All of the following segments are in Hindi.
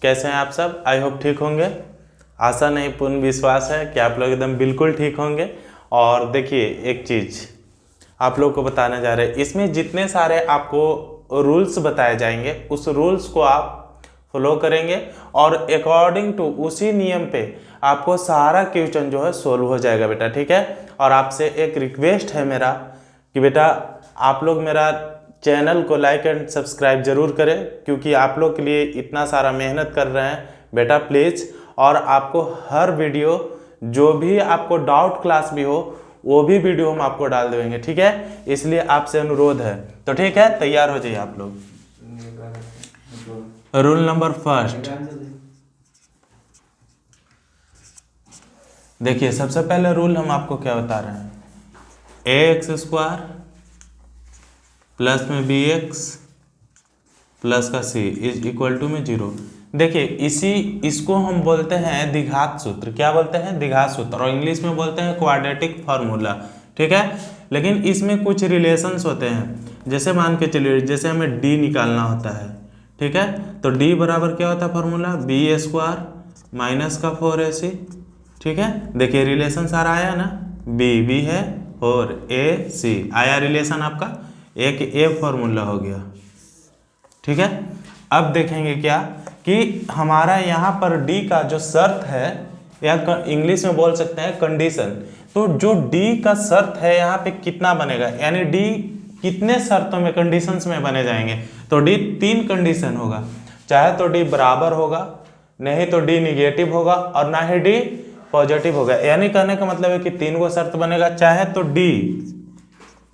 कैसे हैं आप सब? आई होप ठीक होंगे। आशा नहीं पूर्ण विश्वास है कि आप लोग एकदम बिल्कुल ठीक होंगे। और देखिए एक चीज़ आप लोग को बताने जा रहे हैं, इसमें जितने सारे आपको रूल्स बताए जाएंगे उस रूल्स को आप फॉलो करेंगे और अकॉर्डिंग टू उसी नियम पे आपको सारा क्वेश्चन जो है सोल्व हो जाएगा बेटा, ठीक है। और आपसे एक रिक्वेस्ट है मेरा कि बेटा आप लोग मेरा चैनल को लाइक एंड सब्सक्राइब जरूर करें, क्योंकि आप लोग के लिए इतना सारा मेहनत कर रहे हैं बेटा प्लीज़। और आपको हर वीडियो जो भी आपको डाउट क्लास भी हो वो भी वीडियो हम आपको डाल देंगे, ठीक है। इसलिए आपसे अनुरोध है, तो ठीक है, तैयार हो जाइए आप लोग। रूल नंबर फर्स्ट, देखिए सबसे पहले रूल हम आपको क्या बता रहे हैं, ax² प्लस में bx प्लस का c इज इक्वल टू में 0। देखिए इसको हम बोलते हैं द्विघात सूत्र। क्या बोलते हैं? द्विघात सूत्र, और इंग्लिश में बोलते हैं क्वाड्रेटिक फार्मूला, ठीक है। लेकिन इसमें कुछ रिलेशंस होते हैं, जैसे मान के चलिए जैसे हमें d निकालना होता है, ठीक है। तो d बराबर क्या होता है फार्मूला, b² माइनस का 4ac, ठीक है। देखिए रिलेशन सारा आया ना, b है और ac आया रिलेशन आपका, एक a फॉर्मूला हो गया, ठीक है। अब देखेंगे क्या कि हमारा यहाँ पर d का जो शर्त है, या इंग्लिश में बोल सकते हैं कंडीशन, तो जो d का शर्त है यहाँ पे कितना बनेगा, यानी d कितने शर्तों में कंडीशंस में बने जाएंगे। तो d 3 कंडीशन होगा, चाहे तो d बराबर होगा, नहीं तो d निगेटिव होगा, और ना ही d पॉजिटिव होगा। यानी कहने का मतलब है कि 3 गो शर्त बनेगा, चाहे तो d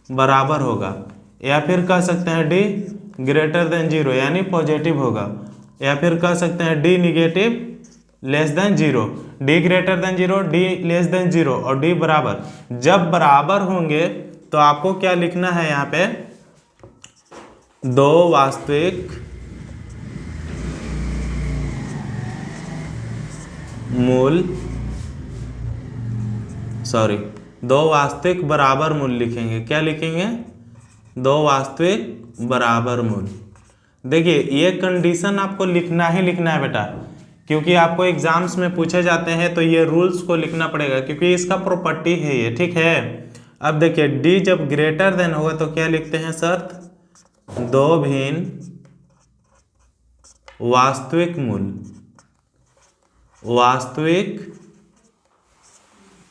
बराबर होगा, या फिर कह सकते हैं d ग्रेटर देन 0 यानी पॉजिटिव होगा, या फिर कह सकते हैं d negative less than 0, d greater than 0, d less than 0 और d बराबर। जब बराबर होंगे तो आपको क्या लिखना है यहाँ पे, दो वास्तविक मूल दो वास्तविक बराबर मूल लिखेंगे। क्या लिखेंगे? दो वास्तविक बराबर मूल। देखिए ये कंडीशन आपको लिखना ही लिखना है बेटा, क्योंकि आपको एग्जाम्स में पूछे जाते हैं, तो ये रूल्स को लिखना पड़ेगा क्योंकि इसका प्रॉपर्टी है ये, ठीक है। अब देखिए d जब ग्रेटर देन होगा तो क्या लिखते हैं शर्त, दो भिन्न वास्तविक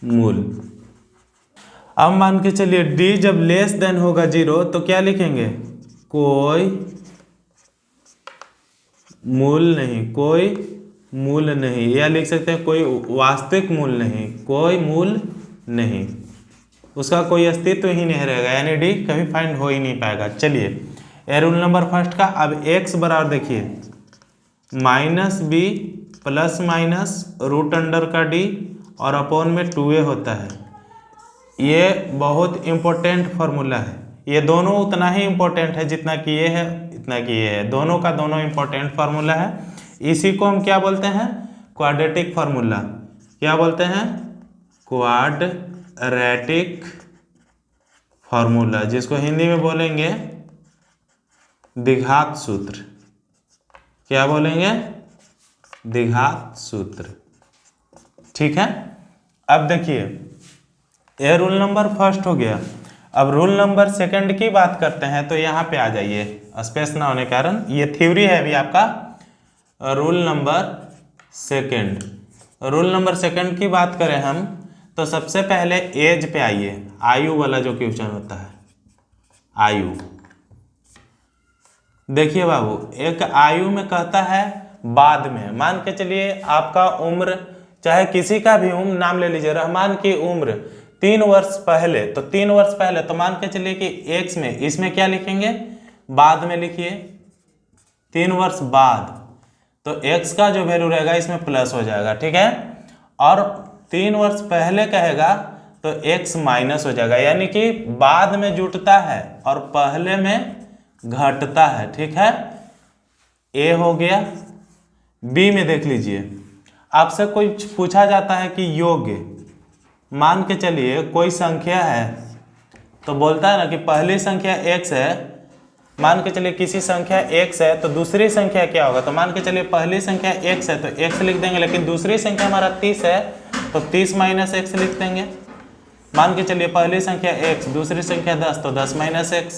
मूल। अब मान के चलिए d जब लेस देन होगा 0 तो क्या लिखेंगे, कोई मूल नहीं, या लिख सकते हैं कोई वास्तविक मूल नहीं, उसका कोई अस्तित्व ही नहीं रहेगा, यानी d कभी फाइंड हो ही नहीं पाएगा। चलिए ये रूल नंबर फर्स्ट का। अब x बराबर देखिए -b plus minus root under का d और अपॉन में 2a होता है। ये बहुत इंपॉर्टेंट फार्मूला है, ये दोनों उतना ही इंपॉर्टेंट है जितना कि ये है, इतना कि ये है, दोनों का दोनों इंपॉर्टेंट फार्मूला है। इसी को हम क्या बोलते हैं, क्वाड्रेटिक फार्मूला। क्या बोलते हैं? क्वाड्रेटिक फार्मूला, जिसको हिंदी में बोलेंगे द्विघात सूत्र। क्या बोलेंगे? द्विघात सूत्र, ठीक है। अब देखिए ये रूल नंबर फर्स्ट हो गया। अब रूल नंबर सेकंड की बात करते हैं, तो यहाँ पे आ जाइए, स्पेस ना होने के कारण ये थ्योरी है अभी आपका। रूल नंबर सेकंड की बात करें हम, तो सबसे पहले एज पे आइए, आयु वाला जो क्वेश्चन होता है, आयु। देखिए बाबू, एक आयु में कहता है बाद में, मान के चलिए आपका उम्र, चाहे किसी का भी उम्र, नाम ले लीजिए रहमान की उम्र 3 वर्ष पहले, तो 3 वर्ष पहले, तो मान के चलिए कि x में, इसमें क्या लिखेंगे, बाद में लिखिए 3 वर्ष बाद, तो x का जो वैल्यू रहेगा इसमें प्लस हो जाएगा, ठीक है। और 3 वर्ष पहले कहेगा तो x माइनस हो जाएगा, यानी कि बाद में जुटता है और पहले में घटता है, ठीक है। a हो गया। b में देख लीजिए, आपसे कोई पूछा जाता है कि योग, मान के चलिए कोई संख्या है, तो बोलता है ना कि पहली संख्या x है, मान के चलिए किसी संख्या x है तो दूसरी संख्या क्या होगा, तो मान के चलिए पहली संख्या x है तो x लिख देंगे, लेकिन दूसरी संख्या हमारा 30 है तो 30 माइनस x लिख देंगे। मान के चलिए पहली संख्या x, दूसरी संख्या 10 तो 10 माइनस x,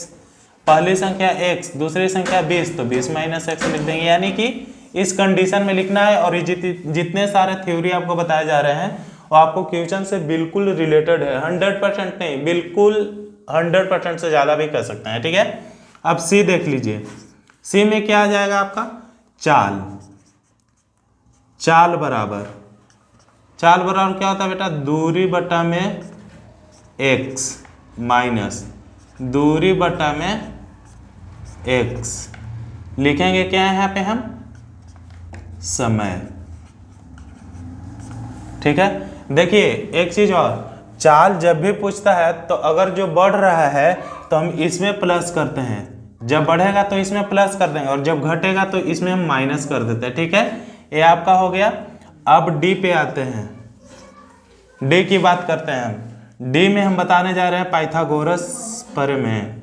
पहली संख्या x, दूसरी संख्या 20 तो 20 माइनस x लिख देंगे। यानी कि इस कंडीशन में लिखना है, और जितने सारे थ्योरी आपको बताए जा रहे हैं वो आपको क्वेश्चन से बिल्कुल रिलेटेड है, 100% नहीं, बिल्कुल 100% से ज़्यादा भी कर सकते हैं। ठीक है, अब सी देख लीजिए, सी में क्या आ जाएगा आपका, चाल। चाल बराबर क्या होता है बेटा, दूरी बटा में x माइनस दूरी बटा में x, लिखेंगे क्या है यहाँ पे हम, समय। ठीक है, देखिए एक चीज और, चाल जब भी पूछता है तो अगर जो बढ़ रहा है तो हम इसमें प्लस करते हैं, जब बढ़ेगा तो इसमें प्लस कर देंगे, और जब घटेगा तो इसमें हम माइनस कर देते हैं। ठीक है, ये आपका हो गया। अब डी पे आते हैं, डी की बात करते हैं हम। डी में हम बताने जा रहे हैं पाइथागोरस प्रमेय,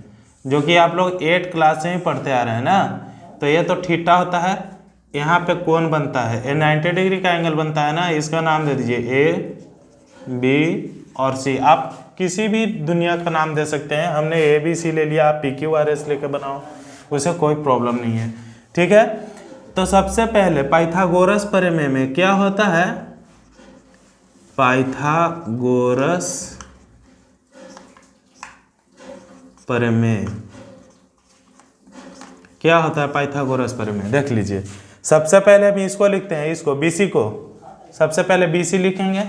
जो कि आप लोग 8 क्लास से ही पढ़ते आ रहे हैं ना। तो ये तो थीटा होता है, यहाँ पे कौन बनता है, ये 90 डिग्री का एंगल बनता है ना, इसका नाम दे दीजिए ए, बी और सी। आप किसी भी दुनिया का नाम दे सकते हैं, हमने ए बी सी ले लिया, आप पी क्यू आर एस लेके बनाओ, उसे कोई प्रॉब्लम नहीं है। ठीक है, तो सबसे पहले पाइथागोरस प्रमेय में क्या होता है, पाइथागोरस प्रमेय क्या होता है, पाइथागोरस प्रमेय देख लीजिए। सबसे पहले हम इसको लिखते हैं, इसको बीसी को, सबसे पहले बीसी लिखेंगे,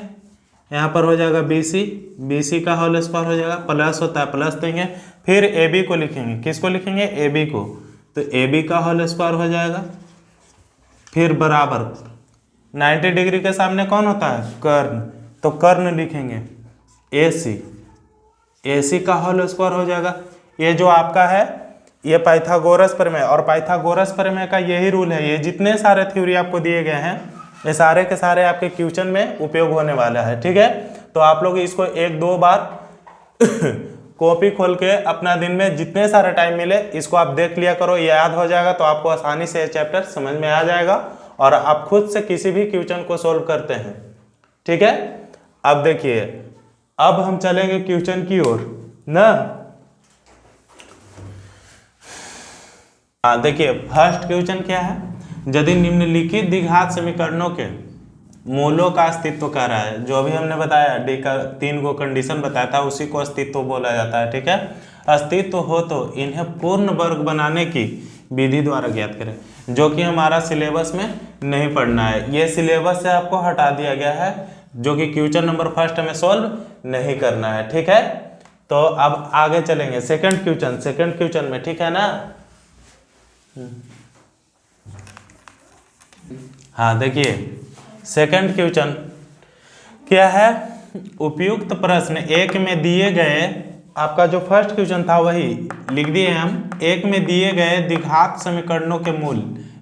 यहाँ पर हो जाएगा बीसी, बीसी का होल स्क्वायर हो जाएगा, प्लस होता है प्लस देंगे, फिर ए बी को लिखेंगे, किसको लिखेंगे, ए बी को, तो ए बी का होल स्क्वायर हो जाएगा, फिर बराबर 90 डिग्री के सामने कौन होता है, कर्ण, तो कर्ण लिखेंगे, ए सी, ए सी का होल स्क्वायर हो जाएगा। ये जो आपका है ये पाइथागोरस प्रमेय, और पाइथागोरस प्रमेय का यही रूल है, ये जितने सारे थ्योरी आपको दिए गए हैं ये सारे के सारे आपके क्वेश्चन में उपयोग होने वाला है। ठीक है, तो आप लोग इसको 1-2 बार कॉपी खोल के अपना दिन में जितने सारे टाइम मिले इसको आप देख लिया करो, याद हो जाएगा तो आपको आसानी से चैप्टर समझ में आ जाएगा और आप खुद से किसी भी क्वेश्चन को सोल्व करते हैं। ठीक है, अब देखिए, अब हम चलेंगे क्वेश्चन की ओर ना। देखिए फर्स्ट क्वेश्चन क्या है, यदि निम्नलिखित द्विघात समीकरणों के मूलों का अस्तित्व कह रहा है, जो अभी हमने बताया डी का 3 को कंडीशन बताया था उसी को अस्तित्व बोला जाता है। ठीक है, अस्तित्व हो तो इन्हें पूर्ण वर्ग बनाने की विधि द्वारा ज्ञात करें, जो कि हमारा सिलेबस में नहीं पढ़ना है, ये सिलेबस से आपको हटा दिया गया है, जो कि क्वेश्चन नंबर फर्स्ट हमें सॉल्व नहीं करना है। ठीक है, तो अब आगे चलेंगे सेकंड क्वेश्चन में। ठीक है ना, हाँ देखिए सेकंड क्वेश्चन क्या है, उपयुक्त प्रश्न एक में दिए गए, आपका जो फर्स्ट क्वेश्चन था वही लिख दिए हम, एक में दिए गए द्विघात समीकरणों के मूल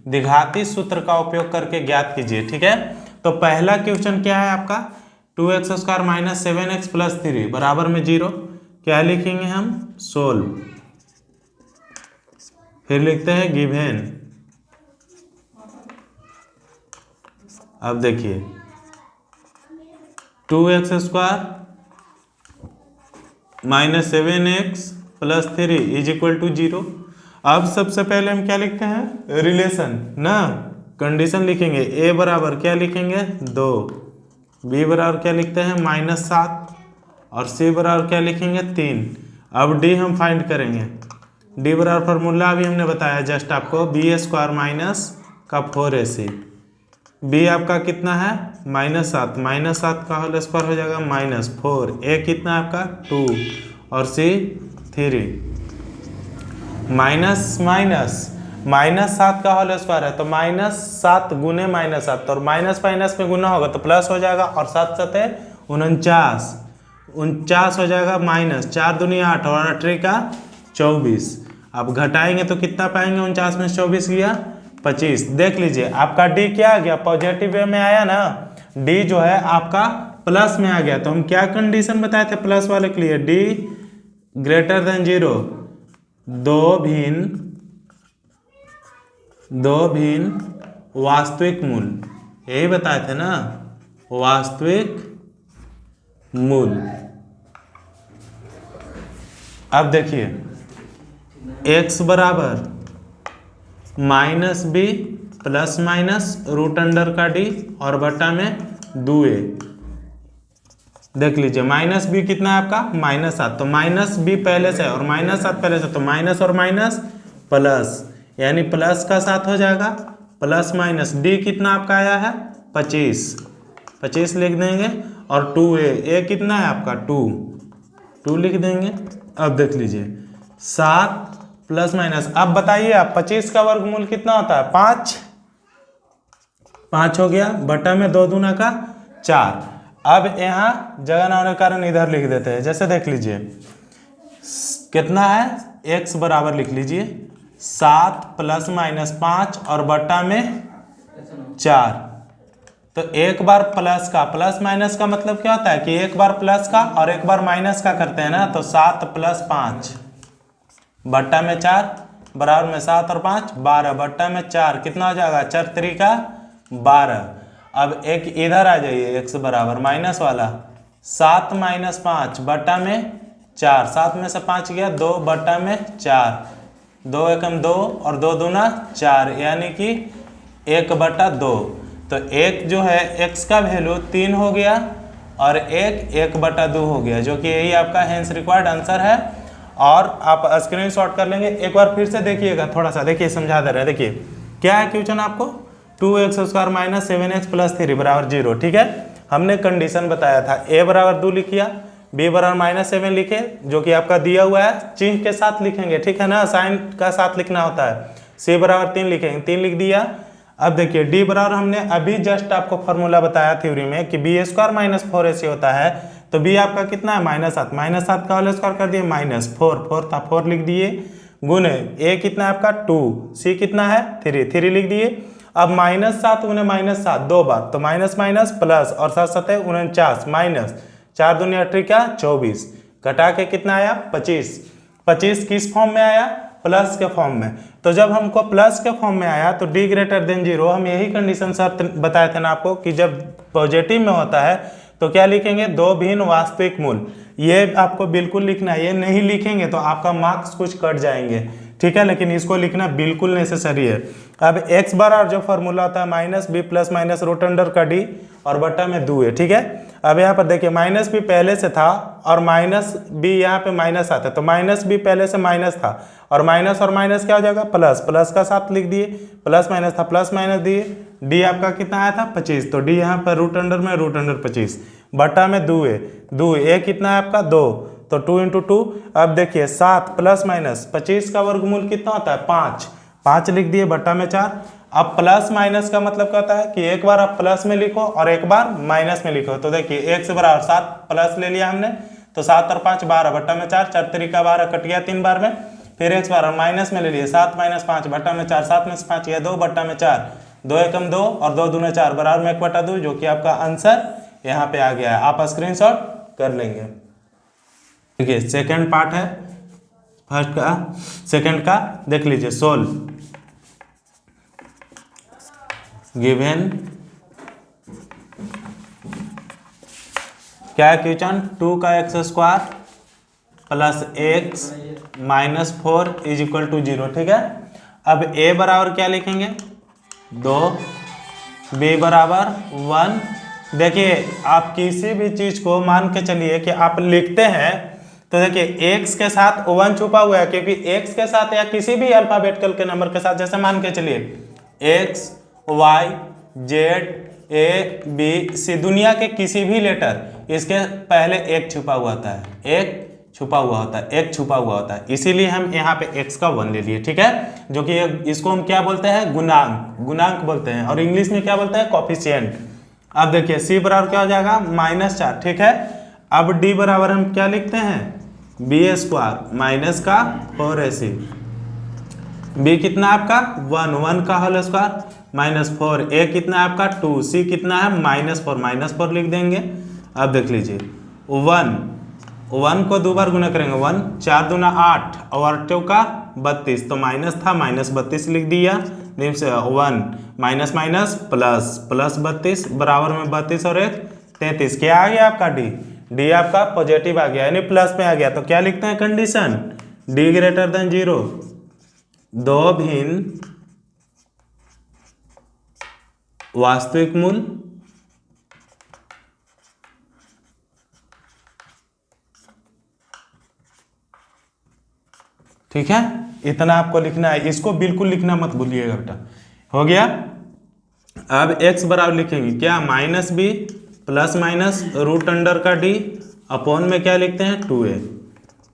द्विघाती सूत्र का उपयोग करके ज्ञात कीजिए। ठीक है, तो पहला क्वेश्चन क्या है आपका, 2x² - 7x + 3 बराबर में 0, क्या लिखेंगे हम, सोल्व, फिर लिखते हैं गिवन। अब देखिए 2x² - 7x + 3 = 0। अब सबसे पहले हम क्या लिखते हैं, रिलेशन ना, कंडीशन लिखेंगे, a बराबर क्या लिखेंगे 2, b बराबर क्या लिखते हैं -7 और c बराबर क्या लिखेंगे 3। अब d हम फाइंड करेंगे, d बराबर फार्मूला अभी हमने बताया जस्ट आपको, b² - 4ac, b आपका कितना है -7, -7 का होल स्क्वायर हो जाएगा -4, a कितना है आपका 2 और c 3, -7 का होल स्क्वायर है तो -7 गुने -7, और माइनस में गुना होगा तो प्लस हो जाएगा, और 7 7 49 हो जाएगा, -4 दूनी 8 और 8 का 24। अब घटाएंगे तो कितना पाएंगे, 49 में 24 गया 25। देख लीजिए आपका डी क्या आ गया, पॉजिटिव वे में आया ना, डी जो है आपका प्लस में आ गया। तो हम क्या कंडीशन बताए थे प्लस वाले के लिए, डी > 0, 2 भिन्न दो भिन्न वास्तविक मूल, यही बताए थे ना, वास्तविक मूल। अब देखिए x बराबर -b plus minus root under का d और बटा में 2a। देख लीजिए -b कितना है आपका -7, तो -b पहले से और -7 पहले से, तो माइनस और माइनस प्लस, यानी प्लस का 7 हो जाएगा, प्लस माइनस d कितना आपका आया है 25 लिख देंगे, और 2a कितना है आपका 2 लिख देंगे। अब देख लीजिए 7 प्लस माइनस, अब बताइए आप 25 का वर्गमूल कितना होता है 5 हो गया, बटा में 2 दूना का 4। अब यहाँ जगह ना होने के कारण इधर लिख देते हैं, जैसे देख लीजिए कितना है x बराबर लिख लीजिए 7 प्लस माइनस 5 और बटा में 4। तो एक बार प्लस का, प्लस माइनस का मतलब क्या होता है कि एक बार प्लस का और एक बार माइनस का करते हैं ना, तो 7 प्लस 5 बट्टा में 4 बराबर में 7 और 5 12 बट्टा में 4 कितना हो जाएगा 4 त्रिका 12। अब एक इधर आ जाइए x बराबर माइनस वाला 7 माइनस 5 बट्टा में 4, 7 में से 5 गया 2 बट्टा में 4, 2 एकम 2 और 2 दूना 4, यानी कि 1 बटा 2। तो एक जो है x का वैल्यू 3 हो गया और एक 1 बटा 2 हो गया, जो कि यही आपका हेंस रिक्वायर्ड आंसर है। और आप स्क्रीनशॉट कर लेंगे, एक बार फिर से देखिएगा, थोड़ा सा देखिए समझा दे रहे हैं। देखिए क्या है क्वेश्चन आपको 2x² माइनस 7x प्लस 3 बराबर 0, ठीक है। हमने कंडीशन बताया था a बराबर 2 लिखिया, b बराबर -7 लिखे, जो कि आपका दिया हुआ है, चिन्ह के साथ लिखेंगे, ठीक है ना, साइन का साथ लिखना होता है। c बराबर 3 लिखेंगे, 3 लिख दिया। अब देखिए d बराबर हमने अभी जस्ट आपको फॉर्मूला बताया थ्योरी में कि b² माइनस 4ac होता है, तो b आपका कितना है -7, -7 का होल स्क्वायर कर दिए -4 था 4 लिख दिए, गुने a कितना है आपका 2, c कितना है 3 लिख दिए। अब -7 गुने -7 2 बार, तो माइनस माइनस प्लस और 7 7 49 माइनस 4 दूनी 8 क्या 24, घटा के कितना आया 25 किस फॉर्म में आया प्लस के फॉर्म में। तो जब हमको प्लस के फॉर्म में आया तो d ग्रेटर देन 0, हम यही कंडीशन शर्त बताए थे ना आपको कि जब पॉजिटिव में होता है तो क्या लिखेंगे दो भिन्न वास्तविक मूल, ये आपको बिल्कुल लिखना है, ये नहीं लिखेंगे तो आपका मार्क्स कुछ कट जाएंगे, ठीक है, लेकिन इसको लिखना बिल्कुल नेसेसरी है। अब x बराबर जो फॉर्मूला होता है -b plus minus root under का d और बटा में 2 है, ठीक है। अब यहाँ पर देखिए -b पहले से था और -b यहाँ पे माइनस आता है, तो -b पहले से माइनस था और माइनस क्या हो जाएगा प्लस का साथ लिख दिए, प्लस माइनस था प्लस माइनस दिए, d आपका कितना आया था 25, तो d यहाँ पर रूट अंडर 25 बटा में 2 है, a कितना है आपका 2, तो 2 × 2। अब देखिए 7 प्लस माइनस 25 का वर्गमूल कितना होता है 5 लिख दिए बटा में 4। अब प्लस माइनस का मतलब क्या होता है कि एक बार आप प्लस में लिखो और एक बार माइनस में लिखो। तो देखिए x बराबर 7 प्लस ले लिया हमने, तो 7 और 5 12 बटा में 4, 4 तरीका 12 कट गया 3 बार में। फिर x बराबर माइनस में ले लिए 7 - 5 बटा में 4, 7 में से 5 गया 2 बटा में 4, 2 एकम 2 और 2 दूने 4 बराबर में 1 बटा 2, जो कि आपका आंसर यहाँ पे आ गया है। आप स्क्रीनशॉट कर लेंगे। देखिए सेकेंड पार्ट है, फर्स्ट का सेकेंड का देख लीजिए। सोल्व गिवन क्या है क्वेश्चन 2 का x² plus x minus 4 is equal to 0, ठीक है। अब a बराबर क्या लिखेंगे 2, b बराबर 1। देखिए आप किसी भी चीज को मान के चलिए कि आप लिखते हैं तो देखिए x के साथ 1 छुपा हुआ है, क्योंकि x के साथ या किसी भी अल्फाबेटिकल के नंबर के साथ, जैसे मान के चलिए x y z a b c, दुनिया के किसी भी लेटर इसके पहले एक छुपा हुआ होता है, एक छुपा हुआ होता है, इसीलिए हम यहाँ पे x का 1 ले लिए, ठीक है, जो कि इसको हम क्या बोलते हैं गुणांक बोलते हैं, और इंग्लिश में क्या बोलते हैं कोफिशिएंट। अब देखिए c बराबर क्या हो जाएगा -4, ठीक है। अब d बराबर हम क्या लिखते हैं b² माइनस का 4ac, b कितना आपका 1 का होल स्क्वायर माइनस 4, a कितना है आपका 2, c कितना है -4 लिख देंगे। अब देख लीजिए 1 को 2 बार गुना करेंगे 1 4 दूना 8 और 8 का 32, तो माइनस था -32 लिख दिया, 1 माइनस माइनस प्लस प्लस 32 बराबर में 32 और 1 33। क्या आ गया आपका डी? डी आपका पॉजिटिव आ गया यानी प्लस में आ गया। तो क्या लिखते हैं कंडीशन? D greater than 0। दो भिन्न वास्तविक मूल ठीक है, इतना आपको लिखना है। इसको बिल्कुल लिखना मत भूलिएगा बेटा। हो गया। अब x बराबर लिखेंगे क्या? Minus b plus minus root under का डी अपॉन में क्या लिखते हैं 2a।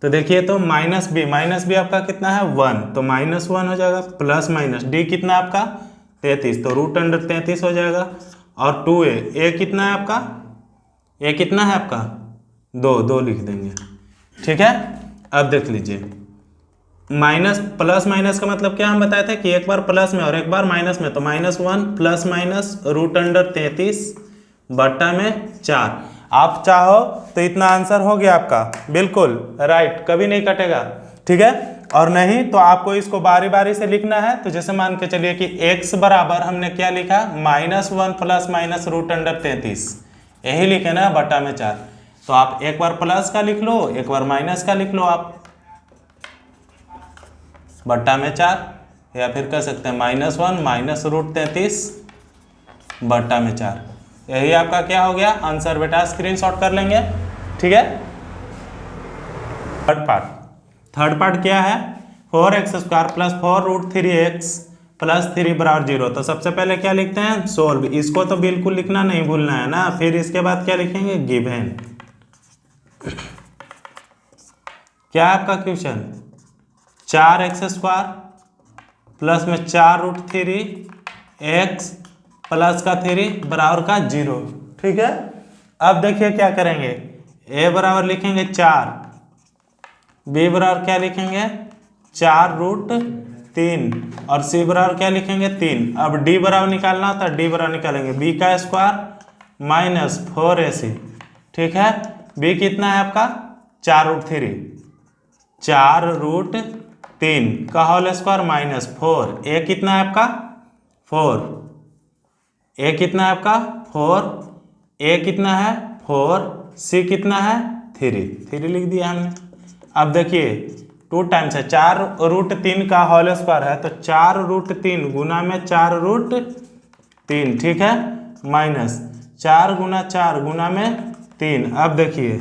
तो देखिए तो माइनस बी आपका कितना है 1, तो -1 हो जाएगा प्लस माइनस डी कितना आपका 33, तो रूट अंडर 33 हो जाएगा। और 2a कितना है आपका? ए कितना है आपका 2 लिख देंगे। ठीक है। अब देख लीजिए माइनस प्लस माइनस का मतलब क्या हम बताए थे कि एक बार प्लस में और एक बार माइनस में, तो -1 प्लस माइनस रूट अंडर 33 बट्टा में 4। आप चाहो तो इतना आंसर हो गया आपका बिल्कुल राइट, कभी नहीं कटेगा। ठीक है। और नहीं तो आपको इसको बारी बारी से लिखना है। तो जैसे मान के चलिए कि x बराबर हमने क्या लिखा? -1 प्लस माइनस रूट अंडर 33, यही लिखे ना बट्टा में 4। तो आप एक बार प्लस का लिख लो, एक बार माइनस का लिख लो आप बट्टा में 4, या फिर कह सकते हैं -1 माइनस रूट 33 बट्टा में 4। यही आपका क्या हो गया आंसर बेटा, स्क्रीनशॉट कर लेंगे। ठीक है। थर्ड पार्ट क्या है? 4x² plus 4 root 3x plus 3 बराबर 0। तो सबसे पहले क्या लिखते हैं? सोल्व। इसको तो बिल्कुल लिखना नहीं भूलना है ना। फिर इसके बाद क्या लिखेंगे? गिवन। क्या है आपका क्वेश्चन? 4x² प्लस में 4 रूट 3x प्लस का 3 बराबर का 0। ठीक है। अब देखिए क्या करेंगे? a बराबर लिखेंगे 4, b बराबर क्या लिखेंगे? 4 रूट 3 और c बराबर क्या लिखेंगे? 3। अब d बराबर निकालना था, d बराबर निकालेंगे b का स्क्वायर माइनस 4ac। ठीक है। b कितना है आपका? 4 रूट 3, 4 रूट 3 का होल स्क्वायर माइनस 4। ए कितना है आपका? 4। ए कितना है आपका? 4। ए कितना है? 4। सी कितना है? 3 लिख दिया हमने। अब देखिए 2 टाइम्स है, 4 रूट 3 का होल स्क्वायर है, तो 4 रूट 3 गुना में 4 रूट 3। ठीक है। माइनस 4 गुना 4 गुना में 3। अब देखिए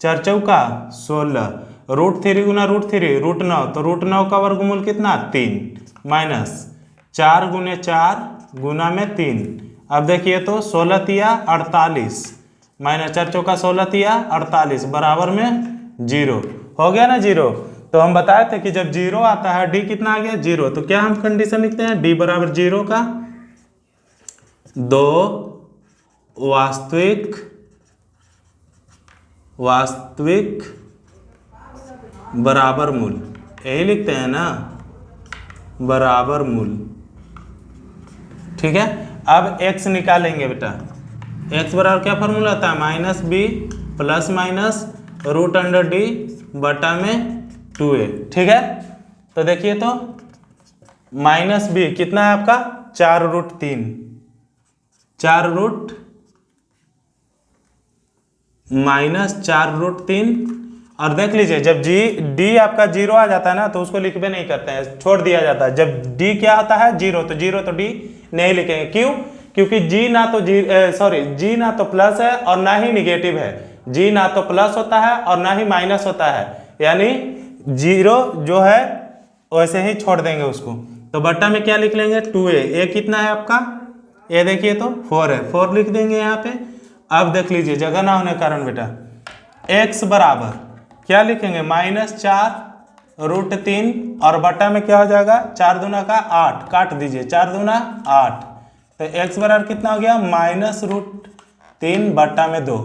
4 चौका 16, रूट 3 गुना रूट 3 रूट 9, तो रूट 9 का वर्गमूल कितना? 3 माइनस 4 गुने 4 गुना में 3। अब देखिए तो 16 तिया 48 माइनस 4 चौका 16 तिया 48 बराबर में 0। हो गया ना 0। तो हम बताए थे कि जब 0 आता है डी कितना आ गया? 0। तो क्या हम कंडीशन लिखते हैं? डी बराबर 0 का 2 वास्तविक बराबर मूल, यही लिखते हैं ना बराबर मूल। ठीक है। अब x निकालेंगे बेटा। x बराबर क्या फॉर्मूला होता है? -b plus minus root under d बटा में 2a। ठीक है। तो देखिए तो -b कितना है आपका? 4 रूट 3, 4 रूट माइनस 4 रूट 3। और देख लीजिए जब डी आपका 0 आ जाता है ना तो उसको लिखबे नहीं करते हैं, छोड़ दिया जाता है। जब डी क्या आता है? 0, तो 0 तो डी नहीं लिखेंगे। क्यों? क्योंकि जी ना तो प्लस है और ना ही निगेटिव है। जी ना तो प्लस होता है और ना ही माइनस होता है, यानी 0 जो है वैसे ही छोड़ देंगे उसको। तो बट्टा में क्या लिख लेंगे? 2a। ए कितना है आपका? ए देखिए तो 4 है, 4 लिख देंगे यहाँ पे। अब देख लीजिए जगह ना होने के कारण बेटा x बराबर क्या लिखेंगे? -4 रूट 3 और बटा में क्या हो जाएगा? 4 दूना का 8, काट दीजिए 4 दूना 8, तो x बराबर कितना हो गया? -√3 बटा में 2।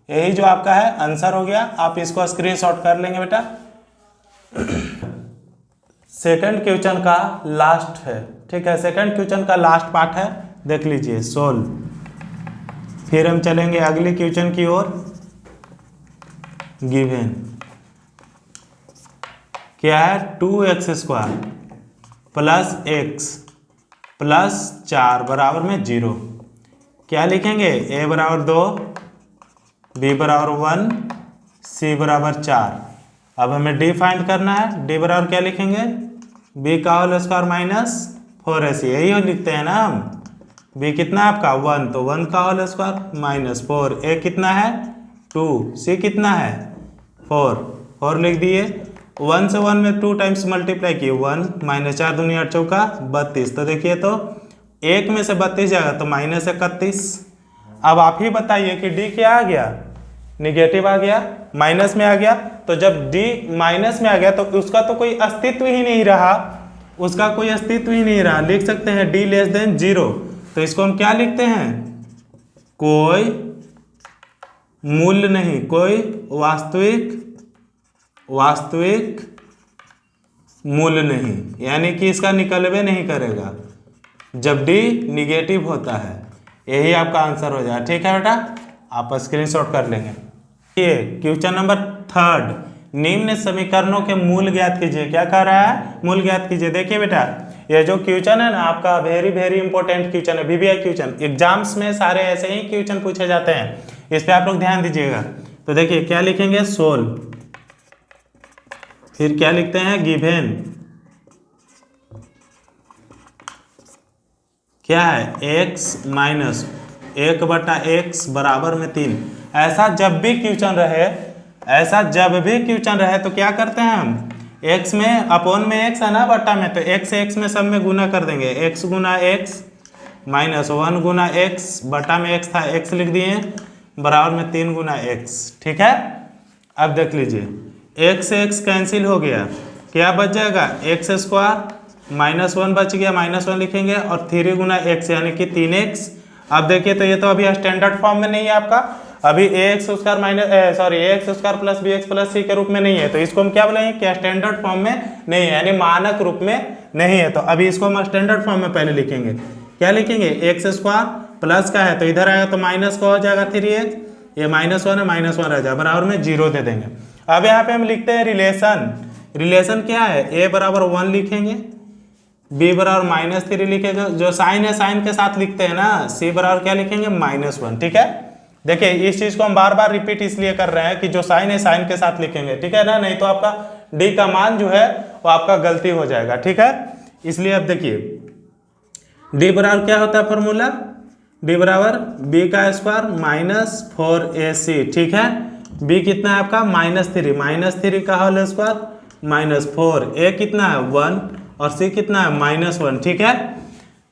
यही जो आपका है आंसर हो गया। आप इसको स्क्रीनशॉट कर लेंगे बेटा। सेकंड क्वेश्चन का लास्ट है। ठीक है। सेकंड क्वेश्चन का लास्ट पार्ट है, देख लीजिए सोल्व। फिर हम चलेंगे अगले क्वेश्चन की ओर। गिवन क्या है? 2x² प्लस x प्लस 4 बराबर में 0। क्या लिखेंगे? a बराबर 2, b बराबर 1, c बराबर 4। अब हमें d फाइंड करना है। d बराबर क्या लिखेंगे? b का होल स्क्वायर माइनस 4ac, यही हो लिखते हैं ना हम। b कितना है आपका? 1, तो 1 का होल स्क्वायर माइनस 4। a कितना है? 2। c कितना है? 4 लिख दिए। 1 से 1 में 2 टाइम्स मल्टीप्लाई किए, 1 माइनस 4 दूनी 8 चौका 32। तो देखिए तो 1 में से 32 जाएगा तो माइनस 31। अब आप ही बताइए कि d क्या आ गया? निगेटिव आ गया, माइनस में आ गया। तो जब d माइनस में आ गया तो उसका तो कोई अस्तित्व ही नहीं रहा, उसका कोई अस्तित्व ही नहीं रहा। लिख सकते हैं d लेस देन 0। तो इसको हम क्या लिखते हैं? कोई मूल्य नहीं, कोई वास्तविक मूल्य नहीं, यानी कि इसका निकलवे नहीं करेगा जब d निगेटिव होता है। यही आपका आंसर हो जाए। ठीक है बेटा, आप स्क्रीनशॉट कर लेंगे। ये क्वेश्चन नंबर 3, निम्न समीकरणों के मूल ज्ञात कीजिए। क्या कह रहा है? मूल ज्ञात कीजिए। देखिए बेटा, ये जो क्वेश्चन है ना आपका वेरी इंपॉर्टेंट क्वेश्चन है, VVI क्वेश्चन। एग्जाम्स में सारे ऐसे ही क्वेश्चन पूछे जाते हैं, इस पे आप लोग ध्यान दीजिएगा। तो देखिए क्या लिखेंगे? सोल्व, फिर क्या लिखते हैं? गिवन। क्या है? x माइनस 1/x बराबर में 3। ऐसा जब भी क्वेश्चन रहे तो क्या करते हैं हम? x में अपॉन में x है ना, बटा में, तो x से x में सब में गुना कर देंगे। x गुना x माइनस 1 गुना x, बटा में x था, x लिख दिए, बराबर में 3 गुना x। ठीक है, अब देख लीजिए, x से x कैंसिल हो गया, क्या बच जाएगा? x स्क्वायर माइनस 1 बच गया, माइनस 1 लिखेंगे, और 3 गुना x यानी कि 3x। अब देखिए तो ये तो अभी स्टैंडर्ड फॉर्म में नहीं है आपका, अभी ax square ax square plus bx plus c के रूप में नहीं है। तो इसको हम क्या बोलेंगे? क्या स्टैंडर्ड फॉर्म में नहीं है, यानी मानक रूप में नहीं है। तो अभी इसको हम स्टैंडर्ड फॉर्म में पहले लिखेंगे। क्या लिखेंगे? x स्क्वायर प्लस का है तो इधर आएगा तो माइनस का हो जाएगा 3x, ये -1 है, -1 रह जाएगा, बराबर में 0 दे देंगे। अब यहाँ पे हम लिखते हैं रिलेशन क्या है? a बराबर 1 लिखेंगे, b बराबर -3 लिखेंगे, जो साइन है साइन के साथ लिखते हैं ना, c बराबर क्या लिखेंगे? -1। ठीक है, देखिए इस चीज को हम बार बार रिपीट इसलिए कर रहे हैं कि जो साइन है साइन के साथ लिखेंगे। ठीक है ना, नहीं तो आपका d का मान जो है वो आपका गलती हो जाएगा। ठीक है, इसलिए अब देखिए d बराबर क्या होता है फॉर्मूला? d बराबर b का स्क्वायर माइनस 4ac। ठीक है, b कितना है आपका? -3 का होल स्क्वायर -4, a कितना है? 1, और c कितना है? -1। ठीक है,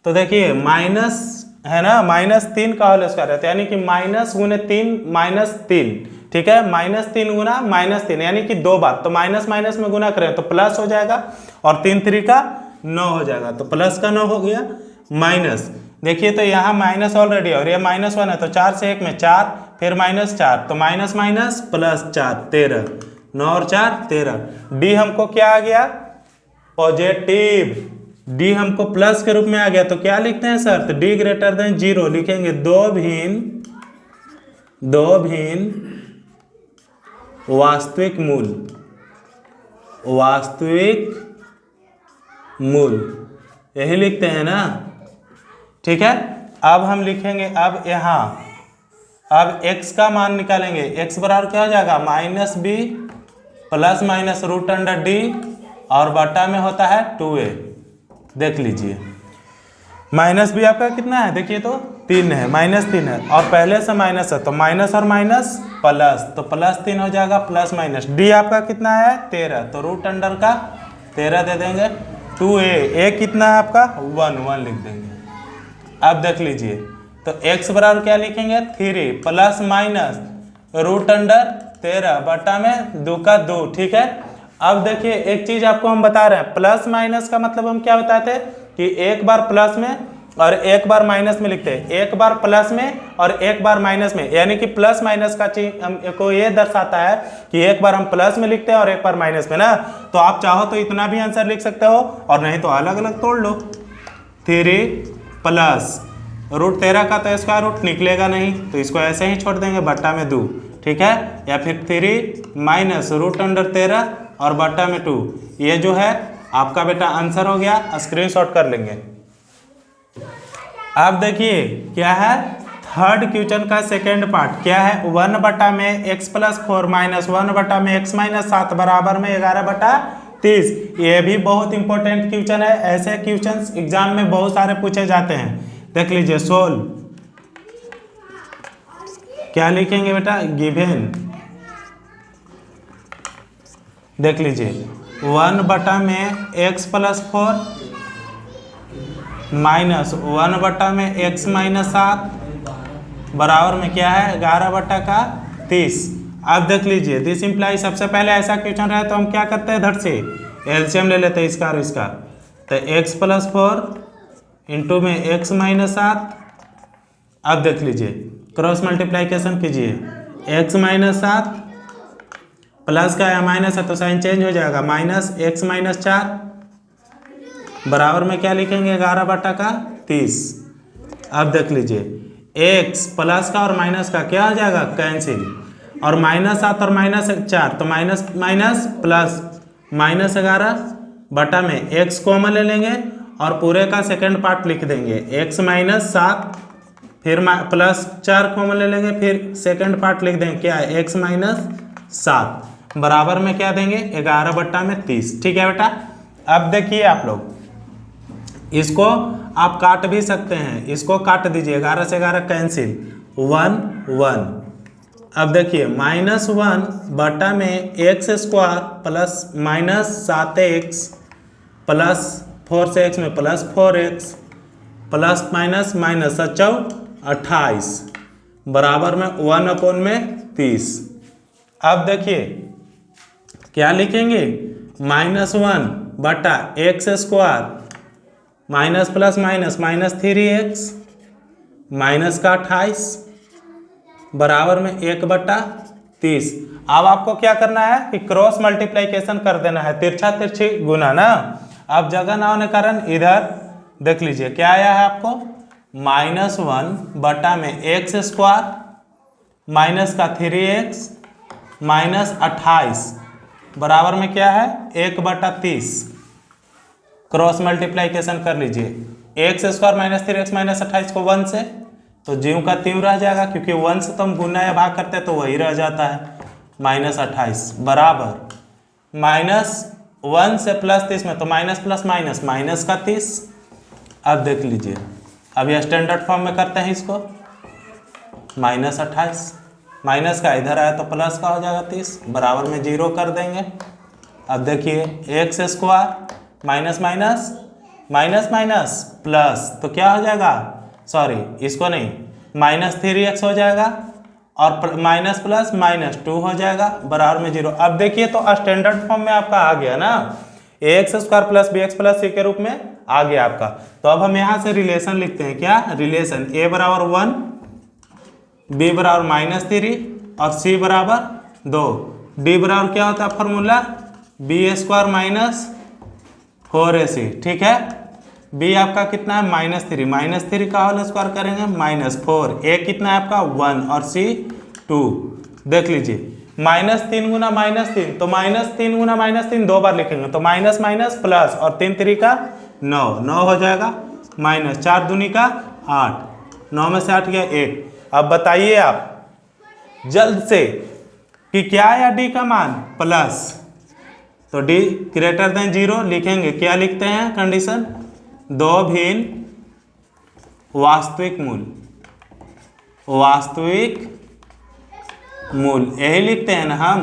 तो देखिए माइनस है ना, -3 का होल स्क्वायर है, यानी कि माइनस गुने 3 -3। ठीक है, -3 गुना -3 यानी कि 2 बार, तो माइनस माइनस में गुना करें तो प्लस हो जाएगा, और 3 3 का 9 हो जाएगा, तो प्लस का 9 हो गया, माइनस। देखिए तो यहाँ माइनस ऑलरेडी है और ये -1 है, तो 4 से 1 में 4, फिर -4, तो माइनस माइनस प्लस 4, 13, 9 और 4 13। डी हमको क्या आ गया? पॉजिटिव। डी हमको प्लस के रूप में आ गया, तो क्या लिखते हैं सर? तो डी ग्रेटर देन 0 लिखेंगे। दो भिन्न वास्तविक मूल, यही लिखते हैं ना। ठीक है, अब हम लिखेंगे, अब यहाँ अब x का मान निकालेंगे। x बराबर क्या हो जाएगा? -b प्लस माइनस √d, और बटा में होता है 2a। देख लीजिए, -b आपका कितना है? देखिए तो 3 है, -3 है, और पहले से माइनस है, तो माइनस और माइनस प्लस, तो +3 हो जाएगा, प्लस माइनस। d आपका कितना है? 13, तो √अंडर का 13 दे देंगे, 2a, a कितना है आपका? 1 लिख देंगे। अब देख लीजिए, तो x बराबर क्या लिखेंगे? 3 प्लस माइनस √13 बटा में 2 का 2। ठीक है, अब देखिए एक चीज आपको हम बता रहे हैं, प्लस माइनस का मतलब हम क्या बताते हैं कि एक बार प्लस में और एक बार माइनस में लिखते हैं, एक बार प्लस में और एक बार माइनस में, यानी कि प्लस माइनस का चीज हमको ये दर्शाता है कि एक बार हम प्लस में लिखते हैं और एक बार माइनस में ना। तो आप चाहो तो इतना भी आंसर लिख सकते हो, और नहीं तो अलग अलग तोड़ लो। 3 प्लस √13 का तो स्क्वायर रूट निकलेगा नहीं, तो इसको ऐसे ही छोड़ देंगे, बट्टा में 2। ठीक है, या फिर 3 माइनस √13 और बट्टा में 2। ये जो है आपका बेटा आंसर हो गया, स्क्रीनशॉट कर लेंगे। अब देखिए क्या है, थर्ड क्वेश्चन का सेकेंड पार्ट क्या है, 1 बटा में x प्लस 4 माइनस 1 बटा में x माइनस 7 बराबर में 11 बटा 30। ये भी बहुत इंपॉर्टेंट क्वेश्चन है, ऐसे क्वेश्चन एग्जाम में बहुत सारे पूछे जाते हैं। देख लीजिए सोल्व, क्या लिखेंगे बेटा, गिवन, देख लीजिए 1 बटा में x प्लस 4 माइनस 1 बटा में x माइनस 7 बराबर में क्या है, 11 बटा का 30। अब देख लीजिए दिस इम्प्लाई, सबसे पहले ऐसा क्वेश्चन रहे तो हम क्या करते हैं, इधर से एलसीएम ले लेते हैं इसका और इसका, तो x प्लस 4 इंटू में x माइनस 7। अब देख लीजिए क्रॉस मल्टीप्लाइकेशन कीजिए, x माइनस 7 प्लस का या माइनस है तो साइन चेंज हो जाएगा, माइनस x माइनस 4 बराबर में क्या लिखेंगे, 11 बटा का 30। अब देख लीजिए x प्लस का और माइनस का क्या हो जाएगा, कैंसिल, और माइनस 7 और माइनस 4 तो माइनस माइनस प्लस, माइनस 11 बटा में x कॉमन ले लेंगे और पूरे का सेकंड पार्ट लिख देंगे, x माइनस 7 फिर प्लस 4 कॉमन ले लेंगे, फिर सेकंड पार्ट लिख देंगे क्या है, x माइनस 7 बराबर में क्या देंगे, 11 बटा में 30। ठीक है बेटा। अब देखिए आप लोग इसको आप काट भी सकते हैं, इसको काट दीजिए, 11 से 11 कैंसिल, 1 1। अब देखिए -1 बटा में x square plus minus 7x plus 4 से x में plus 4x plus minus minus 28 बराबर में 1/30। अब देखिए क्या लिखेंगे, -1 बटा x square minus plus minus minus 3x minus का 28 बराबर में 1/30। अब आपको क्या करना है कि क्रॉस मल्टीप्लाइकेशन कर देना है, तिरछा तिरछी गुना ना। अब जगह ना होने कारण इधर देख लीजिए क्या आया है आपको, -1 बटा में x स्क्वायर माइनस का 3x माइनस 28 बराबर में क्या है, 1/30। क्रॉस मल्टीप्लाइकेशन कर लीजिए, x square minus 3x minus 28 को 1 से तो ज्यों का त्यों रह जाएगा, क्योंकि 1 से तो हम गुना या भाग करते हैं तो वही रह जाता है, माइनस 28 बराबर -1 से +30 में तो माइनस प्लस माइनस माइनस का 30। अब देख लीजिए, अब यह स्टैंडर्ड फॉर्म में करते हैं इसको, -28 माइनस का इधर आया तो प्लस का हो जाएगा 30 बराबर में 0 कर देंगे। अब देखिए x square minus minus minus minus plus तो क्या हो जाएगा, सॉरी इसको नहीं, -3x हो जाएगा और माइनस प्लस माइनस 2 हो जाएगा बराबर में 0। अब देखिए तो स्टैंडर्ड फॉर्म में आपका आ गया ना, ax square plus bx plus c के रूप में आ गया आपका। तो अब हम यहाँ से रिलेशन लिखते हैं, क्या रिलेशन, a बराबर 1 b बराबर -3 और c बराबर 2, d बराबर क्या होता है formula, b square minus 4ac। ठीक है, b आपका कितना है, -3 का होल स्क्वायर करेंगे -4, a कितना है आपका 1 और c 2। देख लीजिए -3 गुना -3 तो -3 गुना -3 दो बार लिखेंगे तो माइनस माइनस प्लस और 3 3 का 9 हो जाएगा, माइनस 4 दूनी का 8, 9 में से 8 गया 1। अब बताइए आप जल्द से कि क्या आया d का मान, प्लस, तो d ग्रेटर देन 0 लिखेंगे, क्या लिखते हैं कंडीशन, दो भिन्न वास्तविक मूल यही लिखते हैं ना हम।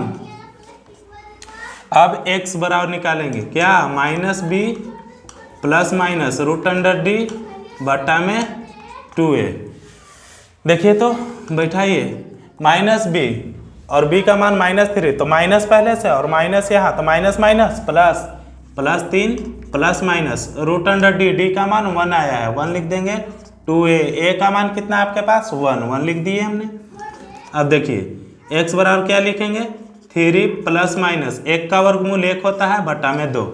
अब x बराबर निकालेंगे क्या, -b प्लस माइनस √d बटा में 2a। देखिए तो बैठाइए, -b और b का मान -3 तो माइनस पहले से और माइनस यहाँ तो minus minus plus, +3 plus minus √d, d का मान 1 आया है 1 लिख देंगे, 2a, a का मान कितना है आपके पास 1 लिख दिए हमने। अब देखिए x बराबर क्या लिखेंगे, 3 प्लस माइनस 1 का वर्गमूल 1 होता है बटा में 2।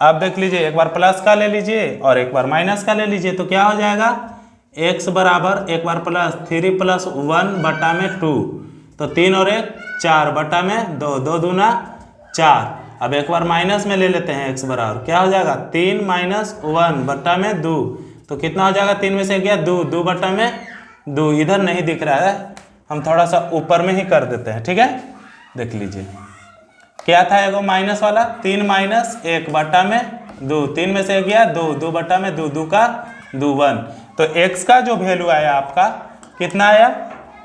अब देख लीजिए एक बार प्लस का ले लीजिए और एक बार माइनस का ले लीजिए तो क्या हो जाएगा, x बराबर एक बार प्लस 3 + 1 बटा में 2 तो 3 और 1 4 बटा में 2, 2 दूना 4। अब एक बार माइनस में ले लेते हैं x बराबर क्या हो जाएगा, 3 - 1 बटा में 2 तो कितना हो जाएगा, 3 में से गया 2, 2 बटा में 2, इधर नहीं दिख रहा है, हम थोड़ा सा ऊपर में ही कर देते हैं, ठीक है। देख लीजिए क्या था, एगो माइनस वाला, 3 माइनस 1 बटा में 2, 3 में से गया 2, 2 बटा में 2, 2 का 2 1। तो x का जो वैल्यू आया आपका कितना आया,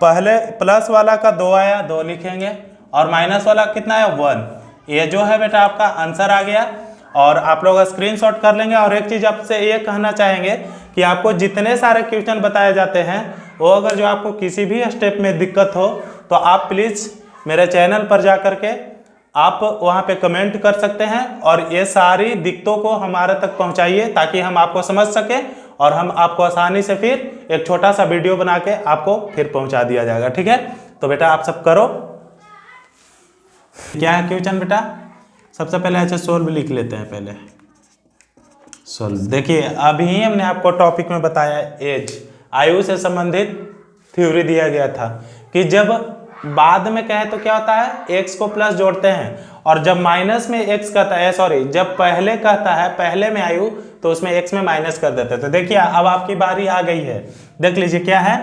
पहले प्लस वाला का 2 आया, 2 लिखेंगे, और माइनस वाला कितना आया 1। ये जो है बेटा आपका आंसर आ गया, और आप लोग स्क्रीनशॉट कर लेंगे। और एक चीज़ आपसे ये कहना चाहेंगे कि आपको जितने सारे क्वेश्चन बताए जाते हैं वो अगर जो आपको किसी भी स्टेप में दिक्कत हो तो आप प्लीज़ मेरे चैनल पर जा कर के आप वहाँ पे कमेंट कर सकते हैं, और ये सारी दिक्कतों को हमारे तक पहुँचाइए ताकि हम आपको समझ सकें, और हम आपको आसानी से फिर एक छोटा सा वीडियो बना के आपको फिर पहुँचा दिया जाएगा, ठीक है। तो बेटा आप सब करो। क्या है क्वेश्चन बेटा, सबसे पहले अच्छा सोल्व लिख लेते हैं पहले। सोल्व देखिए, अभी हमने आपको टॉपिक में बताया एज, आयु से संबंधित थ्योरी दिया गया था कि जब बाद में कहे तो क्या होता है, x को प्लस जोड़ते हैं, और जब माइनस में x कहता है, सॉरी जब पहले कहता है पहले में आयु तो उसमें x में माइनस कर देते हैं। तो देखिए अब आपकी बारी आ गई है, देख लीजिए क्या है,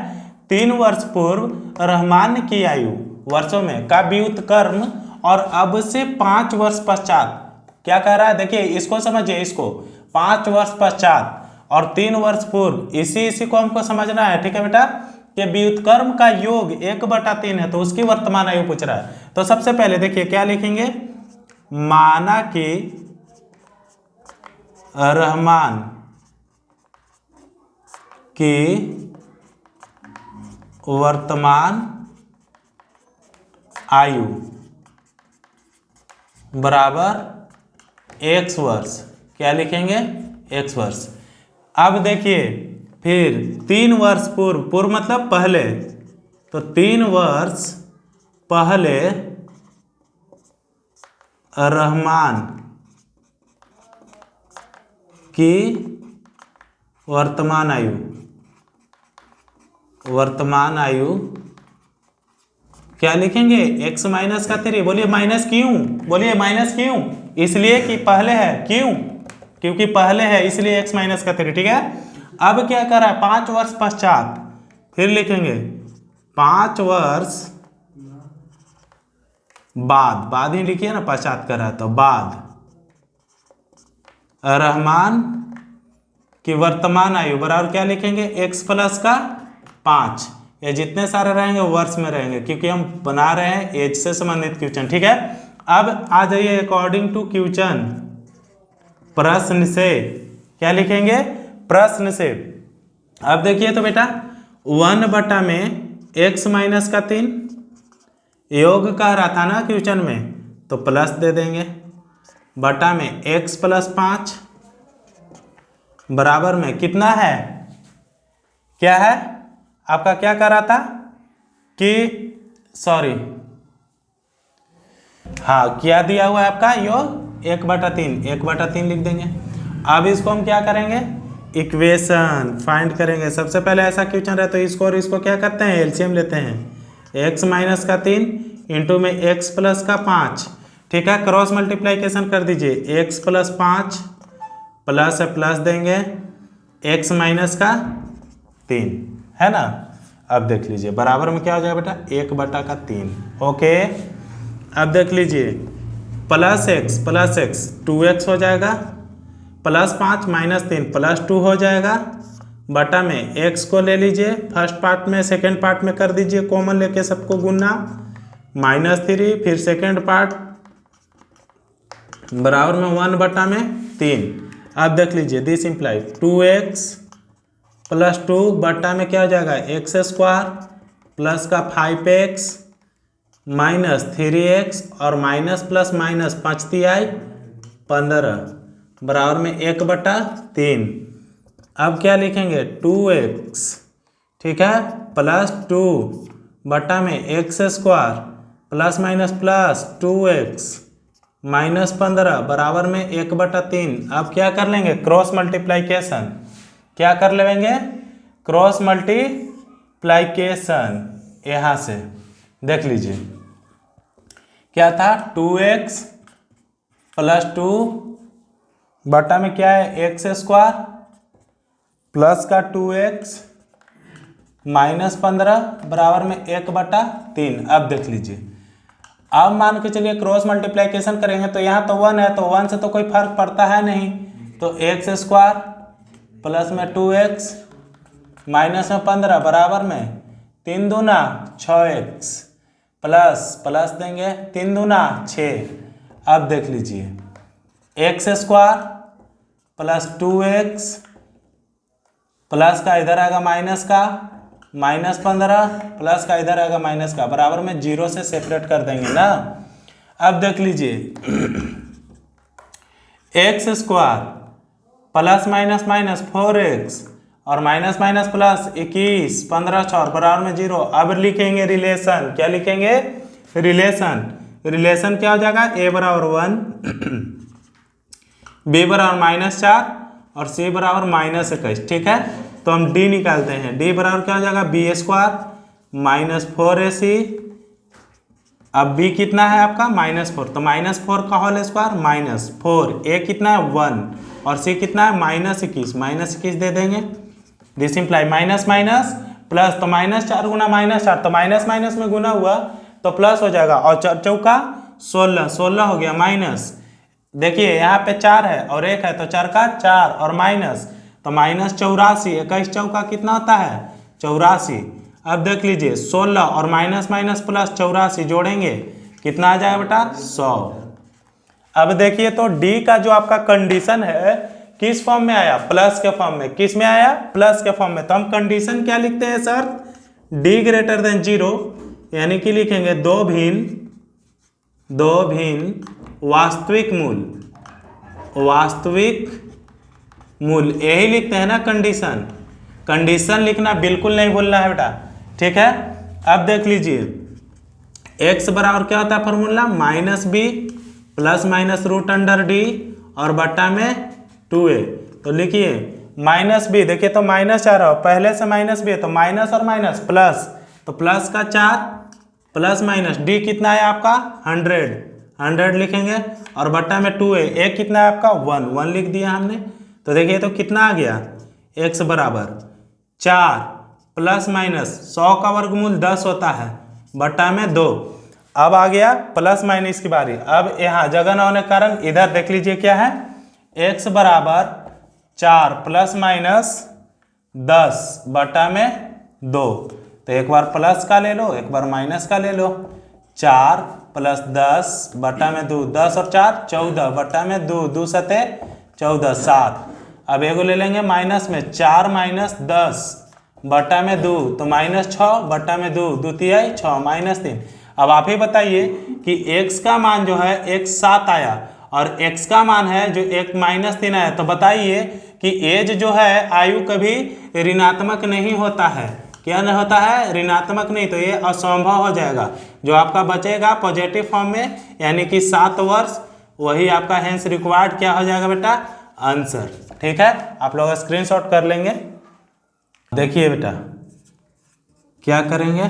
3 वर्ष पूर्व रहमान की आयु वर्षों में का व्युत्क्रम और अब से 5 वर्ष पश्चात क्या कह रहा है, देखिए इसको समझिए, इसको 5 वर्ष पश्चात और 3 वर्ष पूर्व, इसी को हमको समझना है, ठीक है बेटा, कि व्युत्क्रम का योग 1/3 है, तो उसकी वर्तमान आयु पूछ रहा है। तो सबसे पहले देखिए क्या लिखेंगे, माना कि रहमान की वर्तमान आयु बराबर x वर्ष, क्या लिखेंगे, x वर्ष। अब देखिए फिर 3 वर्ष पूर्व, पूर्व मतलब पहले, तो 3 वर्ष पहले रहमान की वर्तमान आयु, वर्तमान आयु क्या लिखेंगे, x माइनस का 3। बोलिए माइनस क्यों, बोलिए माइनस क्यों, इसलिए कि पहले है, क्यों, क्योंकि पहले है इसलिए x माइनस का 3, ठीक है। अब क्या कर रहा है, 5 वर्ष पश्चात, फिर लिखेंगे 5 वर्ष बाद ही लिखिए ना, पश्चात कर रहा है तो बाद रहमान की वर्तमान आयु बराबर क्या लिखेंगे, x प्लस का 5। ये जितने सारे रहेंगे वर्ष में रहेंगे क्योंकि हम बना रहे हैं एज से संबंधित क्वेश्चन, ठीक है। अब आ जाइए अकॉर्डिंग टू क्वेश्चन, प्रश्न से क्या लिखेंगे, प्रश्न से। अब देखिए तो बेटा 1 बटा में x माइनस का 3 योग कह रहा था ना क्वेश्चन में, तो प्लस दे देंगे, बटा में x प्लस 5 बराबर में कितना है, क्या है आपका, क्या कर रहा था कि सॉरी हाँ क्या दिया हुआ है आपका योग 1/3, 1/3 लिख देंगे। अब इसको हम क्या करेंगे, इक्वेशन फाइंड करेंगे। सबसे पहले ऐसा क्वेश्चन रहे तो इसको और इसको क्या करते हैं, एलसीएम लेते हैं, x माइनस का 3 इंटू में x प्लस का 5, ठीक है, क्रॉस मल्टीप्लाइकेशन कर दीजिए, x प्लस 5 प्लस है प्लस देंगे x माइनस का 3, है ना। अब देख लीजिए बराबर में क्या हो जाएगा बेटा, 1/3, ओके। अब देख लीजिए प्लस x 2x हो जाएगा, प्लस 5 माइनस 3 प्लस 2 हो जाएगा, बटा में x को ले लीजिए फर्स्ट पार्ट में, सेकेंड पार्ट में कर दीजिए कॉमन लेके सबको गुना, -3, फिर सेकेंड पार्ट बराबर में 1/3। अब देख लीजिए दिस इंप्लाइज 2x प्लस 2 बटा में क्या हो जाएगा, x² प्लस का 5x माइनस 3x और माइनस प्लस माइनस 5 तिहाई 15 बराबर में 1/3। अब क्या लिखेंगे 2x, ठीक है, प्लस 2 बटा में x² plus minus plus 2x minus 15 बराबर में 1/3। अब क्या कर लेंगे, क्रॉस मल्टीप्लाइकेशन, क्या कर लेंगे, क्रॉस मल्टीप्लाइकेशन। यहाँ से देख लीजिए क्या था, 2x प्लस 2 बटा में क्या है x² प्लस का 2x -15 बराबर में 1/3। अब देख लीजिए, अब मान के चलिए क्रॉस मल्टीप्लिकेशन करेंगे तो यहाँ तो 1 है, तो 1 से तो कोई फर्क पड़ता है नहीं, तो x² प्लस में 2x माइनस में 15 बराबर में 3 दूना 6x प्लस देंगे 3 दूना 6। अब देख लीजिए x² प्लस 2x प्लस का इधर आएगा माइनस का -15 प्लस का इधर आएगा माइनस का, बराबर में 0 से सेपरेट कर देंगे ना। अब देख लीजिए x² प्लस माइनस 4x और माइनस माइनस प्लस 21 15 6 बराबर में 0। अब लिखेंगे रिलेशन, क्या लिखेंगे? रिलेशन क्या हो जाएगा? a बराबर 1 b बराबर -4 और c बराबर -21। ठीक है, तो हम d निकालते हैं। d बराबर क्या हो जाएगा? b² -4ac। अब b कितना है आपका? -4, तो -4 का होल स्क्वायर -4, a कितना है? 1 और c कितना है? -21। -21 दे देंगे, this imply minus minus plus, तो -4 गुना -4 तो माइनस माइनस में गुना हुआ तो प्लस हो जाएगा, और चौका 16 हो गया माइनस। देखिए यहाँ पे 4 है और 1 है, तो 4 का 4 और माइनस, तो -84। 21 चौका कितना होता है? 84। अब देख लीजिए 16 और माइनस माइनस प्लस 84 जोड़ेंगे कितना आ जाएगा बेटा? 100। अब देखिए तो डी का जो आपका कंडीशन है किस फॉर्म में आया? प्लस के फॉर्म में। किस में आया? प्लस के फॉर्म में। तो हम कंडीशन क्या लिखते हैं सर? d ग्रेटर देन 0, यानी कि लिखेंगे दो भिन्न वास्तविक मूल, यही लिखते हैं ना कंडीशन। कंडीशन लिखना बिल्कुल नहीं भूलना है बेटा, ठीक है। अब देख लीजिए x बराबर क्या होता है formula? -b plus minus root under d और बट्टा में 2a। तो लिखिए -b, देखिए तो माइनस आ रहा हो, पहले से -b है तो माइनस और माइनस प्लस, तो प्लस का 4 प्लस माइनस d कितना है आपका? 100 लिखेंगे और बट्टा में 2a। a कितना है आपका? 1 लिख दिया हमने। तो देखिए तो कितना आ गया? x बराबर 4 प्लस माइनस 100 का वर्गमूल 10 होता है बट्टा में 2। अब आ गया प्लस माइनस की बारी। अब यहाँ जगह न होने के कारण इधर देख लीजिए क्या है? x बराबर 4 प्लस माइनस 10 बटा में 2। तो एक बार प्लस का ले लो, एक बार माइनस का ले लो। 4 प्लस 10 बटा में 2, 10 और 4 14 बटा में 2, 2 सते 14 7। अब एगो ले लेंगे माइनस में, 4 माइनस 10 बटा में 2, तो -6 बटा में 2, 2 तिहाई 6 -3। अब आप ही बताइए कि x का मान जो है x 7 आया और x का मान है जो एक -3 आया, तो बताइए कि एज जो है आयु कभी ऋणात्मक नहीं होता है। क्या नहीं होता है? ऋणात्मक नहीं, तो ये असंभव हो जाएगा। जो आपका बचेगा पॉजिटिव फॉर्म में, यानी कि 7 वर्ष, वही आपका हेंस रिक्वायर्ड क्या हो जाएगा बेटा? आंसर। ठीक है, आप लोग स्क्रीनशॉट कर लेंगे। देखिए बेटा क्या करेंगे,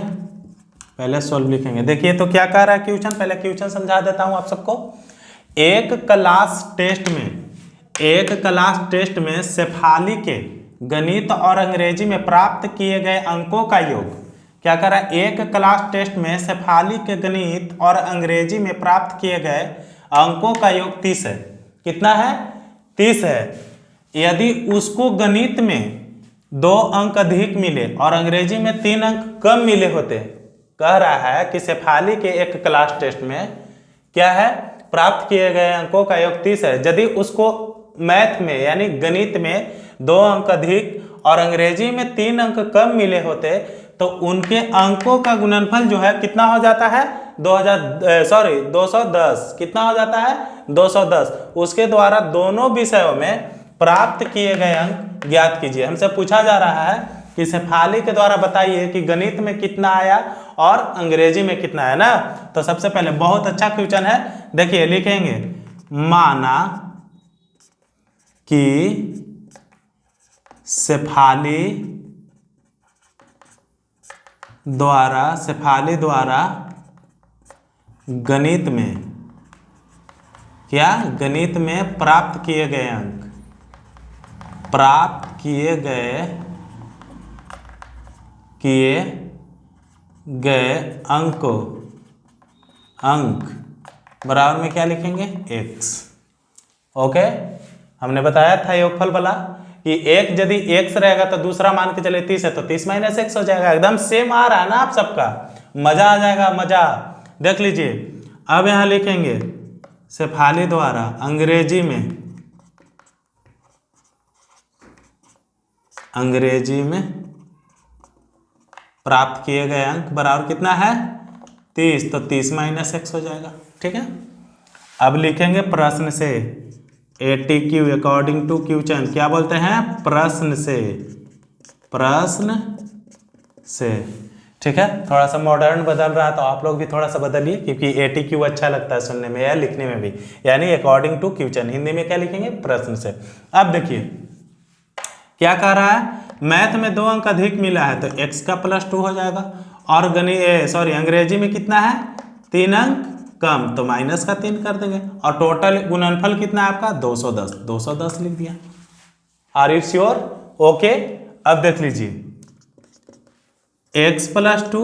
पहले सॉल्व लिखेंगे। देखिए तो क्या कह रहा है क्वेश्चन, पहले क्वेश्चन समझा देता हूं आप सबको। एक क्लास टेस्ट में शेफाली के गणित और अंग्रेजी में प्राप्त किए गए अंकों का योग। क्या कर रहा है? एक क्लास टेस्ट में शेफाली के गणित और अंग्रेजी में प्राप्त किए गए अंकों का योग 30 है। कितना है? 30 है। यदि उसको गणित में 2 अंक अधिक मिले और अंग्रेजी में 3 अंक कम मिले होते, कह रहा है कि शेफाली के एक क्लास टेस्ट में क्या है? प्राप्त किए गए अंकों का योग 30 है। यदि उसको मैथ में यानी गणित में 2 अंक अधिक और अंग्रेजी में 3 अंक कम मिले होते, तो उनके अंकों का गुणनफल जो है कितना हो जाता है? 210। कितना हो जाता है? 210। उसके द्वारा दोनों विषयों में प्राप्त किए गए अंक ज्ञात कीजिए। हमसे पूछा जा रहा है कि शेफाली के द्वारा बताइए कि गणित में कितना आया और अंग्रेजी में कितना है ना। तो सबसे पहले बहुत अच्छा क्वेश्चन है, देखिए लिखेंगे माना कि शेफाली द्वारा गणित में क्या? गणित में प्राप्त किए गए अंक किए गए अंक बराबर में क्या लिखेंगे, x। ओके, हमने बताया था योगफल वाला कि एक यदि x रहेगा तो दूसरा मान के चले 30 है तो 30 माइनस x हो जाएगा। एकदम सेम आ रहा है ना आप सबका, मजा आ जाएगा, मजा। देख लीजिए, अब यहां लिखेंगे शेफाली द्वारा अंग्रेजी में प्राप्त किए गए अंक बराबर कितना है, 30, तो 30 माइनस x हो जाएगा। ठीक है, अब लिखेंगे प्रश्न से, ATQ अकॉर्डिंग टू क्यू चैन, क्या बोलते हैं, प्रश्न से। ठीक है, थोड़ा सा मॉडर्न बदल रहा है तो आप लोग भी थोड़ा सा बदलिए, क्योंकि ATQ अच्छा लगता है सुनने में या लिखने में भी, यानी अकॉर्डिंग टू क्यू चैन। हिंदी में क्या लिखेंगे, प्रश्न से। अब देखिए क्या कह रहा है, मैथ में 2 अंक अधिक मिला है तो x का +2 हो जाएगा, और अंग्रेजी में कितना है, 3 अंक कम, तो माइनस का 3 कर देंगे, और टोटल गुणनफल कितना है आपका, 210 लिख दिया। Are you sure? ओके, अब देख लीजिए x +2,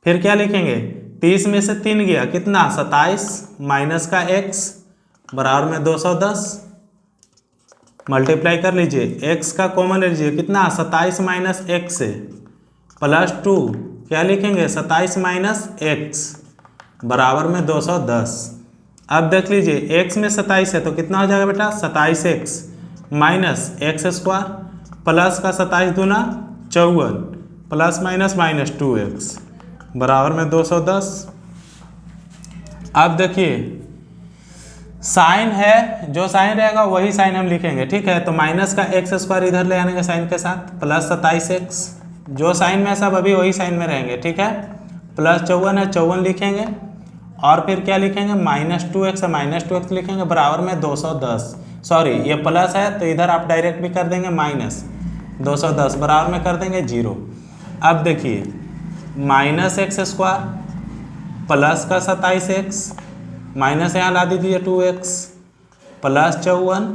फिर क्या लिखेंगे, 30 में से 3 गया कितना, 27, माइनस का x बराबर में 210, मल्टीप्लाई कर लीजिए, x का कॉमन ले लीजिए, कितना, 27 माइनस x से +2, क्या लिखेंगे, 27 माइनस x बराबर में 210। अब देख लीजिए x में 27 है तो कितना हो जाएगा बेटा, 27x माइनस x² प्लस का 27 दूना 54 प्लस माइनस 2x बराबर में 210। अब देखिए साइन है, जो साइन रहेगा वही साइन हम लिखेंगे। ठीक है, तो माइनस का x² इधर ले आने का साइन के साथ, प्लस 27x, जो साइन में सब अभी वही साइन में रहेंगे। ठीक है, प्लस 54 है, 54 लिखेंगे, और फिर क्या लिखेंगे, -2x है, -2x लिखेंगे बराबर में 210। सॉरी, ये प्लस है तो इधर आप डायरेक्ट भी कर देंगे, माइनस 210 बराबर में कर देंगे 0। अब देखिए -x² प्लस का 27x, माइनस यहाँ ला दीजिए 2x, प्लस 54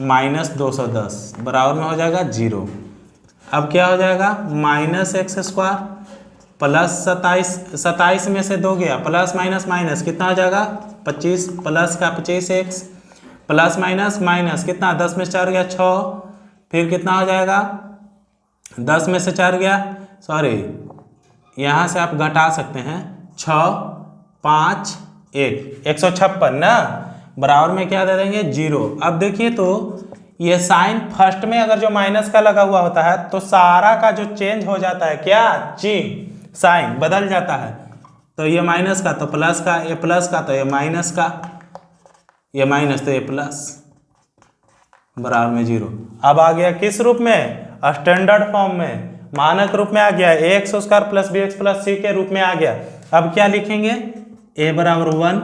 माइनस 210 बराबर में हो जाएगा 0। अब क्या हो जाएगा, -x² प्लस 27 में से 2 गया, प्लस माइनस कितना हो जाएगा, 25, प्लस का 25x प्लस माइनस कितना, 10 में से 4 गया 6, फिर कितना हो जाएगा, 10 में से 4 गया, सॉरी यहाँ से आप घटा सकते हैं, 6 5 1 156 ना, बराबर में क्या दे देंगे, 0। अब देखिए तो ये साइन फर्स्ट में अगर जो माइनस का लगा हुआ होता है तो सारा का जो चेंज हो जाता है, क्या साइन बदल जाता है, तो ये माइनस का तो प्लस का, ये प्लस का तो ये माइनस का, ये माइनस तो ये प्लस बराबर में 0। अब आ गया किस रूप में, स्टैंडर्ड फॉर्म में, मानक रूप में आ गया, ax² plus bx plus c के रूप में आ गया। अब क्या लिखेंगे, a बराबर 1,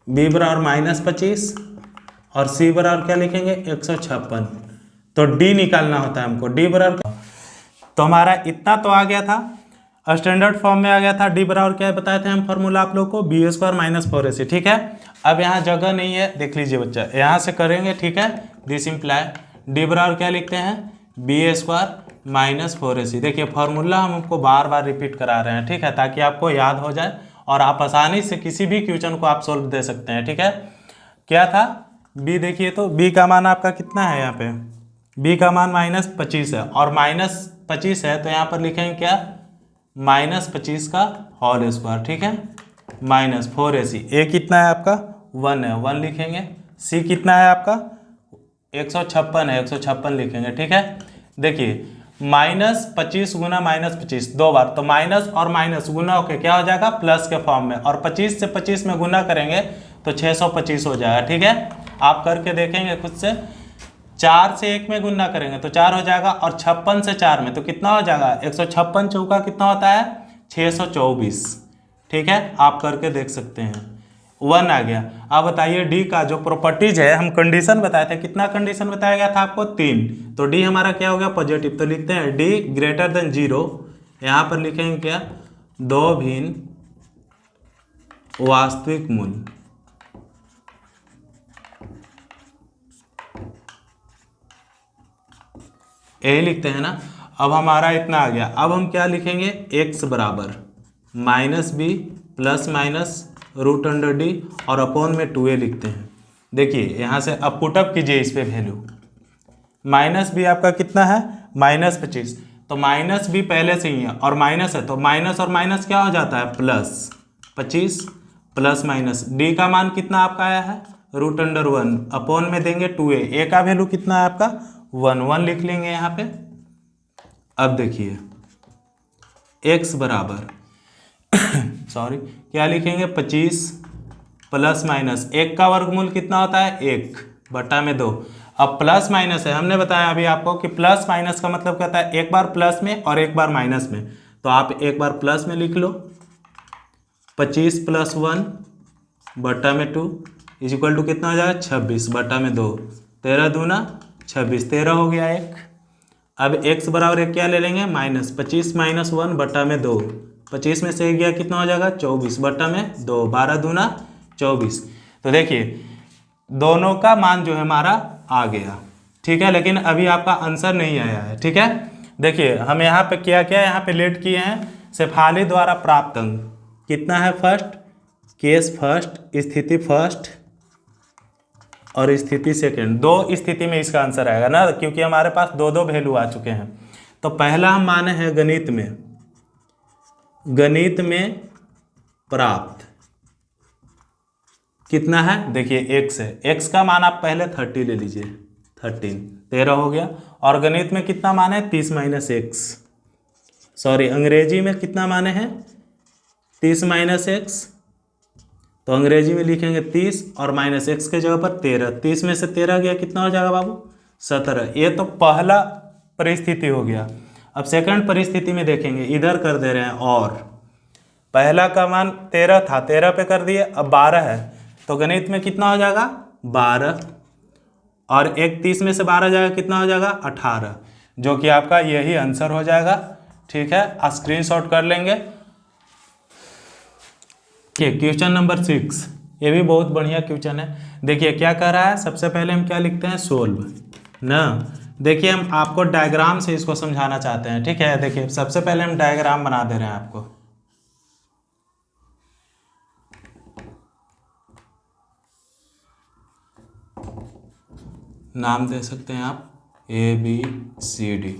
b बराबर -25 और c बराबर क्या लिखेंगे, 156। तो d निकालना होता है हमको, d बराबर, तो हमारा इतना तो आ गया था, स्टैंडर्ड फॉर्म में आ गया था। d बराबर क्या बताए थे हम फॉर्मूला आप लोग को, b² - 4ac। ठीक है, अब यहाँ जगह नहीं है, देख लीजिए बच्चा, यहाँ से करेंगे। ठीक है, दिस इम्प्लाई d बराबर क्या लिखते हैं, b² - 4ac। देखिए फॉर्मूला हम आपको बार बार रिपीट करा रहे हैं, ठीक है, ताकि आपको याद हो जाए और आप आसानी से किसी भी क्वेश्चन को आप सोल्व दे सकते हैं। ठीक है, क्या था b, देखिए तो b का मान आपका कितना है, यहाँ पे b का मान -25 है, और -25 है तो यहाँ पर लिखेंगे क्या, -25 का होल स्क्वायर। ठीक है, -4ac, a कितना है आपका 1 है, 1 लिखेंगे, c कितना है आपका 156 है, 156 लिखेंगे। ठीक है, देखिए -25 गुना -25 2 बार, तो माइनस और माइनस गुना होके क्या हो जाएगा, प्लस के फॉर्म में, और 25 से 25 में गुना करेंगे तो 625 हो जाएगा। ठीक है, आप करके देखेंगे खुद से। 4 से 1 में गुना करेंगे तो 4 हो जाएगा, और 56 से 4 में तो कितना हो जाएगा, 156 चौका कितना होता है, 624। ठीक है, आप करके देख सकते हैं, 1 आ गया। अब बताइए डी का जो प्रॉपर्टीज है, हम कंडीशन बताए थे, कितना कंडीशन बताया गया था आपको, 3, तो डी हमारा क्या हो गया, पॉजिटिव। तो लिखते हैं डी ग्रेटर देन 0, यहाँ पर लिखेंगे क्या, 2 भिन्न वास्तविक मूल्य। यही लिखते हैं ना। अब हमारा इतना आ गया। अब हम क्या लिखेंगे, x बराबर -b plus minus root under d और अपॉन में 2a लिखते हैं। देखिए यहाँ से अब पुटअप कीजिए इस पे वैल्यू। -b आपका कितना है, -25, तो -b पहले से ही है और माइनस है, तो माइनस और माइनस क्या हो जाता है, प्लस 25 प्लस माइनस डी का मान कितना आपका आया है, रूट अंडर 1 अपॉन में देंगे 2a, a का वैल्यू कितना है आपका 1 लिख लेंगे यहाँ पे। अब देखिए x बराबर सॉरी क्या लिखेंगे, 25 प्लस माइनस 1 का वर्गमूल कितना होता है, 1/2। अब प्लस माइनस है, हमने बताया अभी आपको कि प्लस माइनस का मतलब क्या होता है, एक बार प्लस में और एक बार माइनस में। तो आप एक बार प्लस में लिख लो, 25 प्लस 1/2 इज इक्वल टू कितना हो जाएगा, 26/2, 13 दूना 26, 13 हो गया एक। अब x बराबर एक क्या ले लेंगे, -25 माइनस 1/2, 25 में से गया कितना हो जाएगा, 24/2, 12 दूना 24। तो देखिए दोनों का मान जो है हमारा आ गया, ठीक है। लेकिन अभी आपका आंसर नहीं आया है, ठीक है। देखिए हम यहाँ पे क्या क्या यहाँ पे लेट किए हैं, शेफाली द्वारा प्राप्त अंक कितना है, फर्स्ट केस फर्स्ट, स्थिति फर्स्ट और स्थिति सेकंड, 2 स्थिति में इसका आंसर आएगा ना, क्योंकि हमारे पास 2 वैल्यू आ चुके हैं। तो पहला हम माने हैं गणित में प्राप्त कितना है, देखिए x है, x का मान आप पहले 30 ले लीजिए, 13 हो गया। और गणित में कितना माने, 30 माइनस x, सॉरी अंग्रेजी में कितना माने हैं, 30 माइनस x, तो अंग्रेजी में लिखेंगे 30 और माइनस x के जगह पर 13, 30 में से 13 गया कितना हो जाएगा बाबू, 17। ये तो पहला परिस्थिति हो गया। अब सेकंड परिस्थिति में देखेंगे, इधर कर दे रहे हैं, और पहला का मान 13 था, 13 पे कर दिए, अब 12 है, तो गणित में कितना हो जाएगा 12, और एक 30 में से 12 जाएगा कितना हो जाएगा 18, जो कि आपका यही आंसर हो जाएगा, ठीक है। स्क्रीनशॉट कर लेंगे। क्वेश्चन नंबर 6, ये भी बहुत बढ़िया क्वेश्चन है। देखिए क्या कह रहा है, सबसे पहले हम क्या लिखते हैं, सोल्व ना। देखिए हम आपको डायग्राम से इसको समझाना चाहते हैं, ठीक है। देखिए सबसे पहले हम डायग्राम बना दे रहे हैं आपको, नाम दे सकते हैं आप ABCD।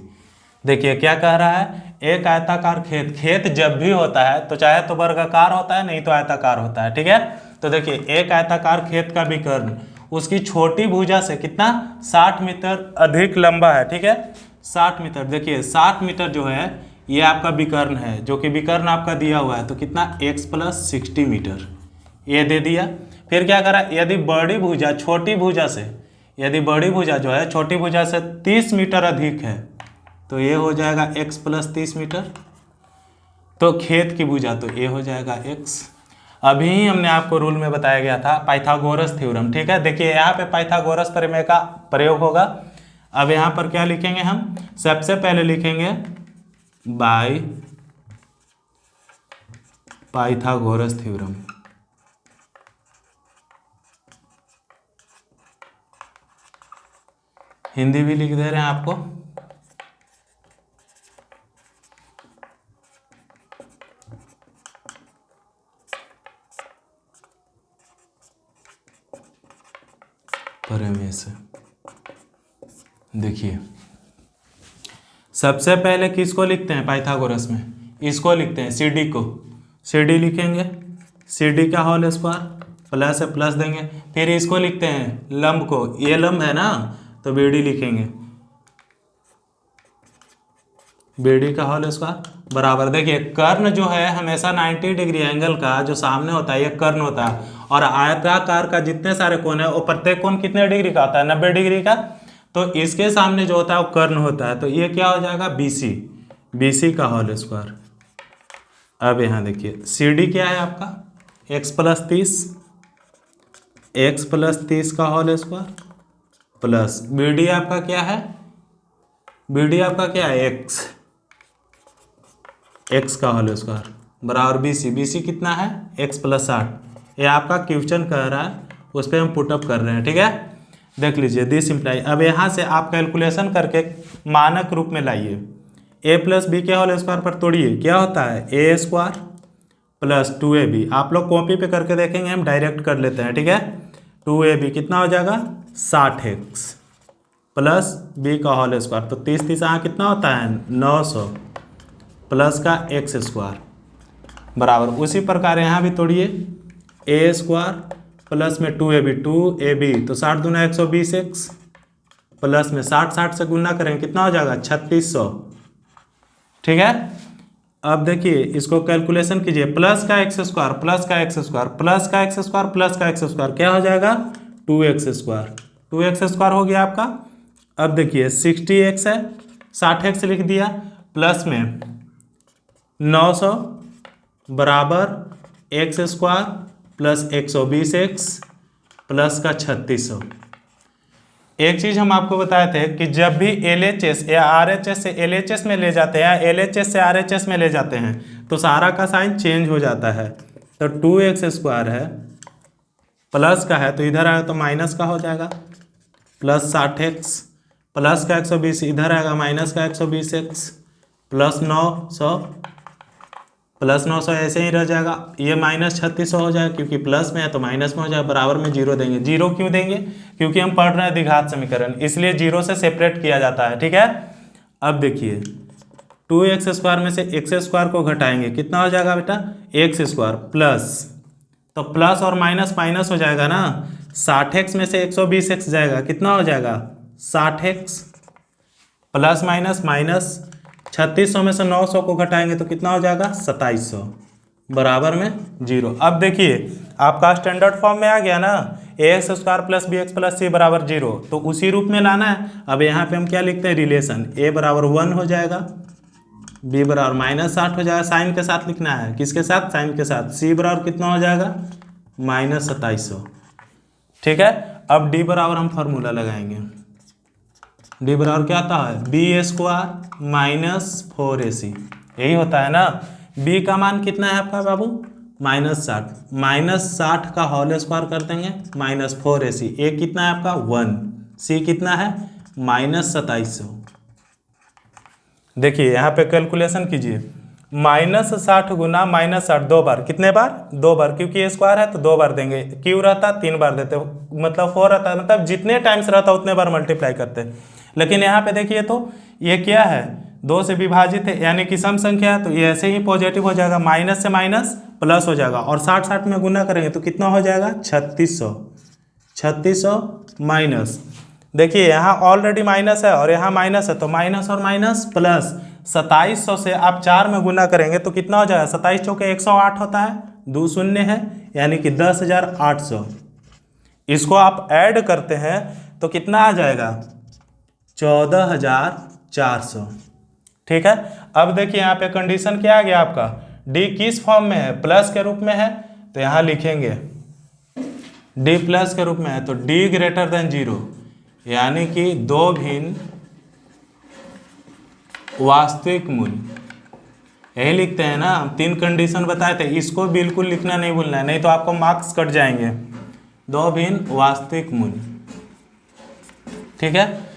देखिए क्या कह रहा है, एक आयताकार खेत जब भी होता है तो चाहे तो वर्गाकार होता है, नहीं तो आयताकार होता है, ठीक है। तो देखिए एक आयताकार खेत का विकर्ण उसकी छोटी भुजा से कितना 60 मीटर अधिक लंबा है, ठीक है, 60 मीटर। देखिए 60 मीटर जो है ये आपका विकर्ण है, जो कि विकर्ण आपका दिया हुआ है, तो कितना x + 60 मीटर ये दे दिया। फिर क्या करा, यदि बड़ी भुजा छोटी भुजा से, यदि बड़ी भुजा जो है छोटी भुजा से 30 मीटर अधिक है, तो ये हो जाएगा x + 30 मीटर। तो खेत की भुजा तो ये हो जाएगा x। अभी हमने आपको रूल में बताया गया था पाइथागोरस थ्योरम, ठीक है। देखिए यहाँ पे पाइथागोरस प्रमेय का प्रयोग होगा। अब यहाँ पर क्या लिखेंगे हम, सबसे पहले लिखेंगे बाय पाइथागोरस थ्योरम। हिंदी भी लिख दे रहे हैं आपको। प्रमेय से देखिए सबसे पहले किसको लिखते हैं पाइथागोरस में, इसको लिखते हैं CD को, CD लिखेंगे, CD का होल स्क्वायर प्लस है प्लस देंगे। फिर इसको लिखते हैं लंब को, ये लंब है ना, तो BD लिखेंगे, BD का होल स्क्वायर बराबर। देखिए कर्ण जो है हमेशा 90 डिग्री एंगल का जो सामने होता है ये कर्ण होता है, और आयताकार का जितने सारे कोण है वो प्रत्येक कोण कितने डिग्री का होता है, 90 डिग्री का। तो इसके सामने जो होता है वो कर्ण होता है, तो ये क्या हो जाएगा BC का होल स्क्वायर। अब यहाँ देखिए CD क्या है आपका x + 30 का होल स्क्वायर प्लस BD आपका क्या है, BD आपका क्या है x का होल स्क्वायर बराबर BC कितना है x + 60। ये आपका क्वेश्चन कह रहा है, उस पर हम पुटअप कर रहे हैं, ठीक है। देख लीजिए दिस इम्प्लाई। अब यहाँ से आप कैलकुलेशन करके मानक रूप में लाइए। ए प्लस बी के होल स्क्वायर पर तोड़िए, क्या होता है ए स्क्वायर प्लस 2ab। आप लोग कॉपी पे करके देखेंगे, हम डायरेक्ट कर लेते हैं, ठीक है। 2ab कितना हो जाएगा 60x प्लस बी का होल स्क्वायर, तो 30 30 यहाँ कितना होता है 900 प्लस का एक्स स्क्वायर बराबर। उसी प्रकार यहाँ भी तोड़िए, ए स्क्वायर प्लस में 2ab तो 60 दूना 120x प्लस में 60 से गुना करेंगे कितना हो जाएगा 3600, ठीक है। अब देखिए इसको कैलकुलेशन कीजिए, प्लस का एक्स स्क्वायर प्लस का एक्स स्क्वायर प्लस का एक्स स्क्वायर प्लस का एक्स स्क्वायर क्या हो जाएगा 2x स्क्वायर, 2x स्क्वायर हो गया आपका। अब देखिए 60x है, 60x लिख दिया प्लस में 900 बराबर x square plus 120x plus का 3600। एक चीज हम आपको बताए थे कि जब भी LHS या RHS से LHS में ले जाते हैं या LHS से RHS में ले जाते हैं तो सारा का साइन चेंज हो जाता है। तो 2x स्क्वायर है प्लस का है तो इधर आएगा तो माइनस का हो जाएगा प्लस 60x प्लस का 120 इधर आएगा माइनस का 120x प्लस 900 ऐसे ही रह जाएगा, ये माइनस 3600 हो जाएगा क्योंकि प्लस में है तो माइनस में हो जाएगा, बराबर में जीरो देंगे। जीरो क्यों देंगे क्योंकि हम पढ़ रहे हैं द्विघात समीकरण, इसलिए जीरो से सेपरेट किया जाता है, ठीक है। अब देखिए 2x स्क्वायर में से x स्क्वायर को घटाएंगे कितना हो जाएगा बेटा x स्क्वायर प्लस, तो प्लस और माइनस माइनस हो जाएगा ना, 60x में से 120x जाएगा कितना हो जाएगा 60x प्लस माइनस माइनस 3600 में से 900 को घटाएंगे तो कितना हो जाएगा 2700 बराबर में जीरो। अब देखिए आपका स्टैंडर्ड फॉर्म में आ गया ना, ax square plus bx plus c बराबर जीरो, तो उसी रूप में लाना है। अब यहाँ पे हम क्या लिखते हैं रिलेशन, a बराबर 1 हो जाएगा, b बराबर माइनस 60 हो जाएगा, साइन के साथ लिखना है, किसके साथ साइन के साथ, c बराबर कितना हो जाएगा माइनस 2700, ठीक है। अब d बराबर हम फॉर्मूला लगाएंगे, डी बराबर क्या आता है बी स्क्वायर माइनस 4ac, यही होता है ना। बी का मान कितना है आपका बाबू -60, -60 का होल स्क्वायर कर देंगे माइनस 4ac, ए कितना है आपका 1, सी कितना है -2700। देखिए यहाँ पे कैलकुलेशन कीजिए, -60 गुना -60 दो बार, कितने बार दो बार, क्योंकि ए स्क्वायर है तो दो बार देंगे, क्यों रहता 3 बार देते मतलब 4 रहता है, मतलब जितने टाइम्स रहता उतने बार मल्टीप्लाई करते। लेकिन यहाँ पे देखिए तो ये क्या है 2 से विभाजित है यानी कि सम संख्या है, तो ये ऐसे ही पॉजिटिव हो जाएगा, माइनस से माइनस प्लस हो जाएगा और 60 में गुना करेंगे तो कितना हो जाएगा 3600 माइनस, देखिए यहाँ ऑलरेडी माइनस है और यहाँ माइनस है तो माइनस और माइनस प्लस 2700 से आप 4 में गुना करेंगे तो कितना हो जाएगा 27 चौके 108 होता है, 2 शून्य है यानी कि 10,800। इसको आप ऐड करते हैं तो कितना आ जाएगा 14,400, ठीक है। अब देखिए यहाँ पे कंडीशन क्या आ गया आपका, डी किस फॉर्म में है प्लस के रूप में है, तो यहाँ लिखेंगे डी प्लस के रूप में है तो डी ग्रेटर देन 0 यानी कि दो भिन्न वास्तविक मूल्य, यही लिखते हैं ना। 3 कंडीशन बताए थे, इसको बिल्कुल लिखना नहीं भूलना है, नहीं तो आपको मार्क्स कट जाएंगे। दो भिन्न वास्तविक मूल्य, ठीक है।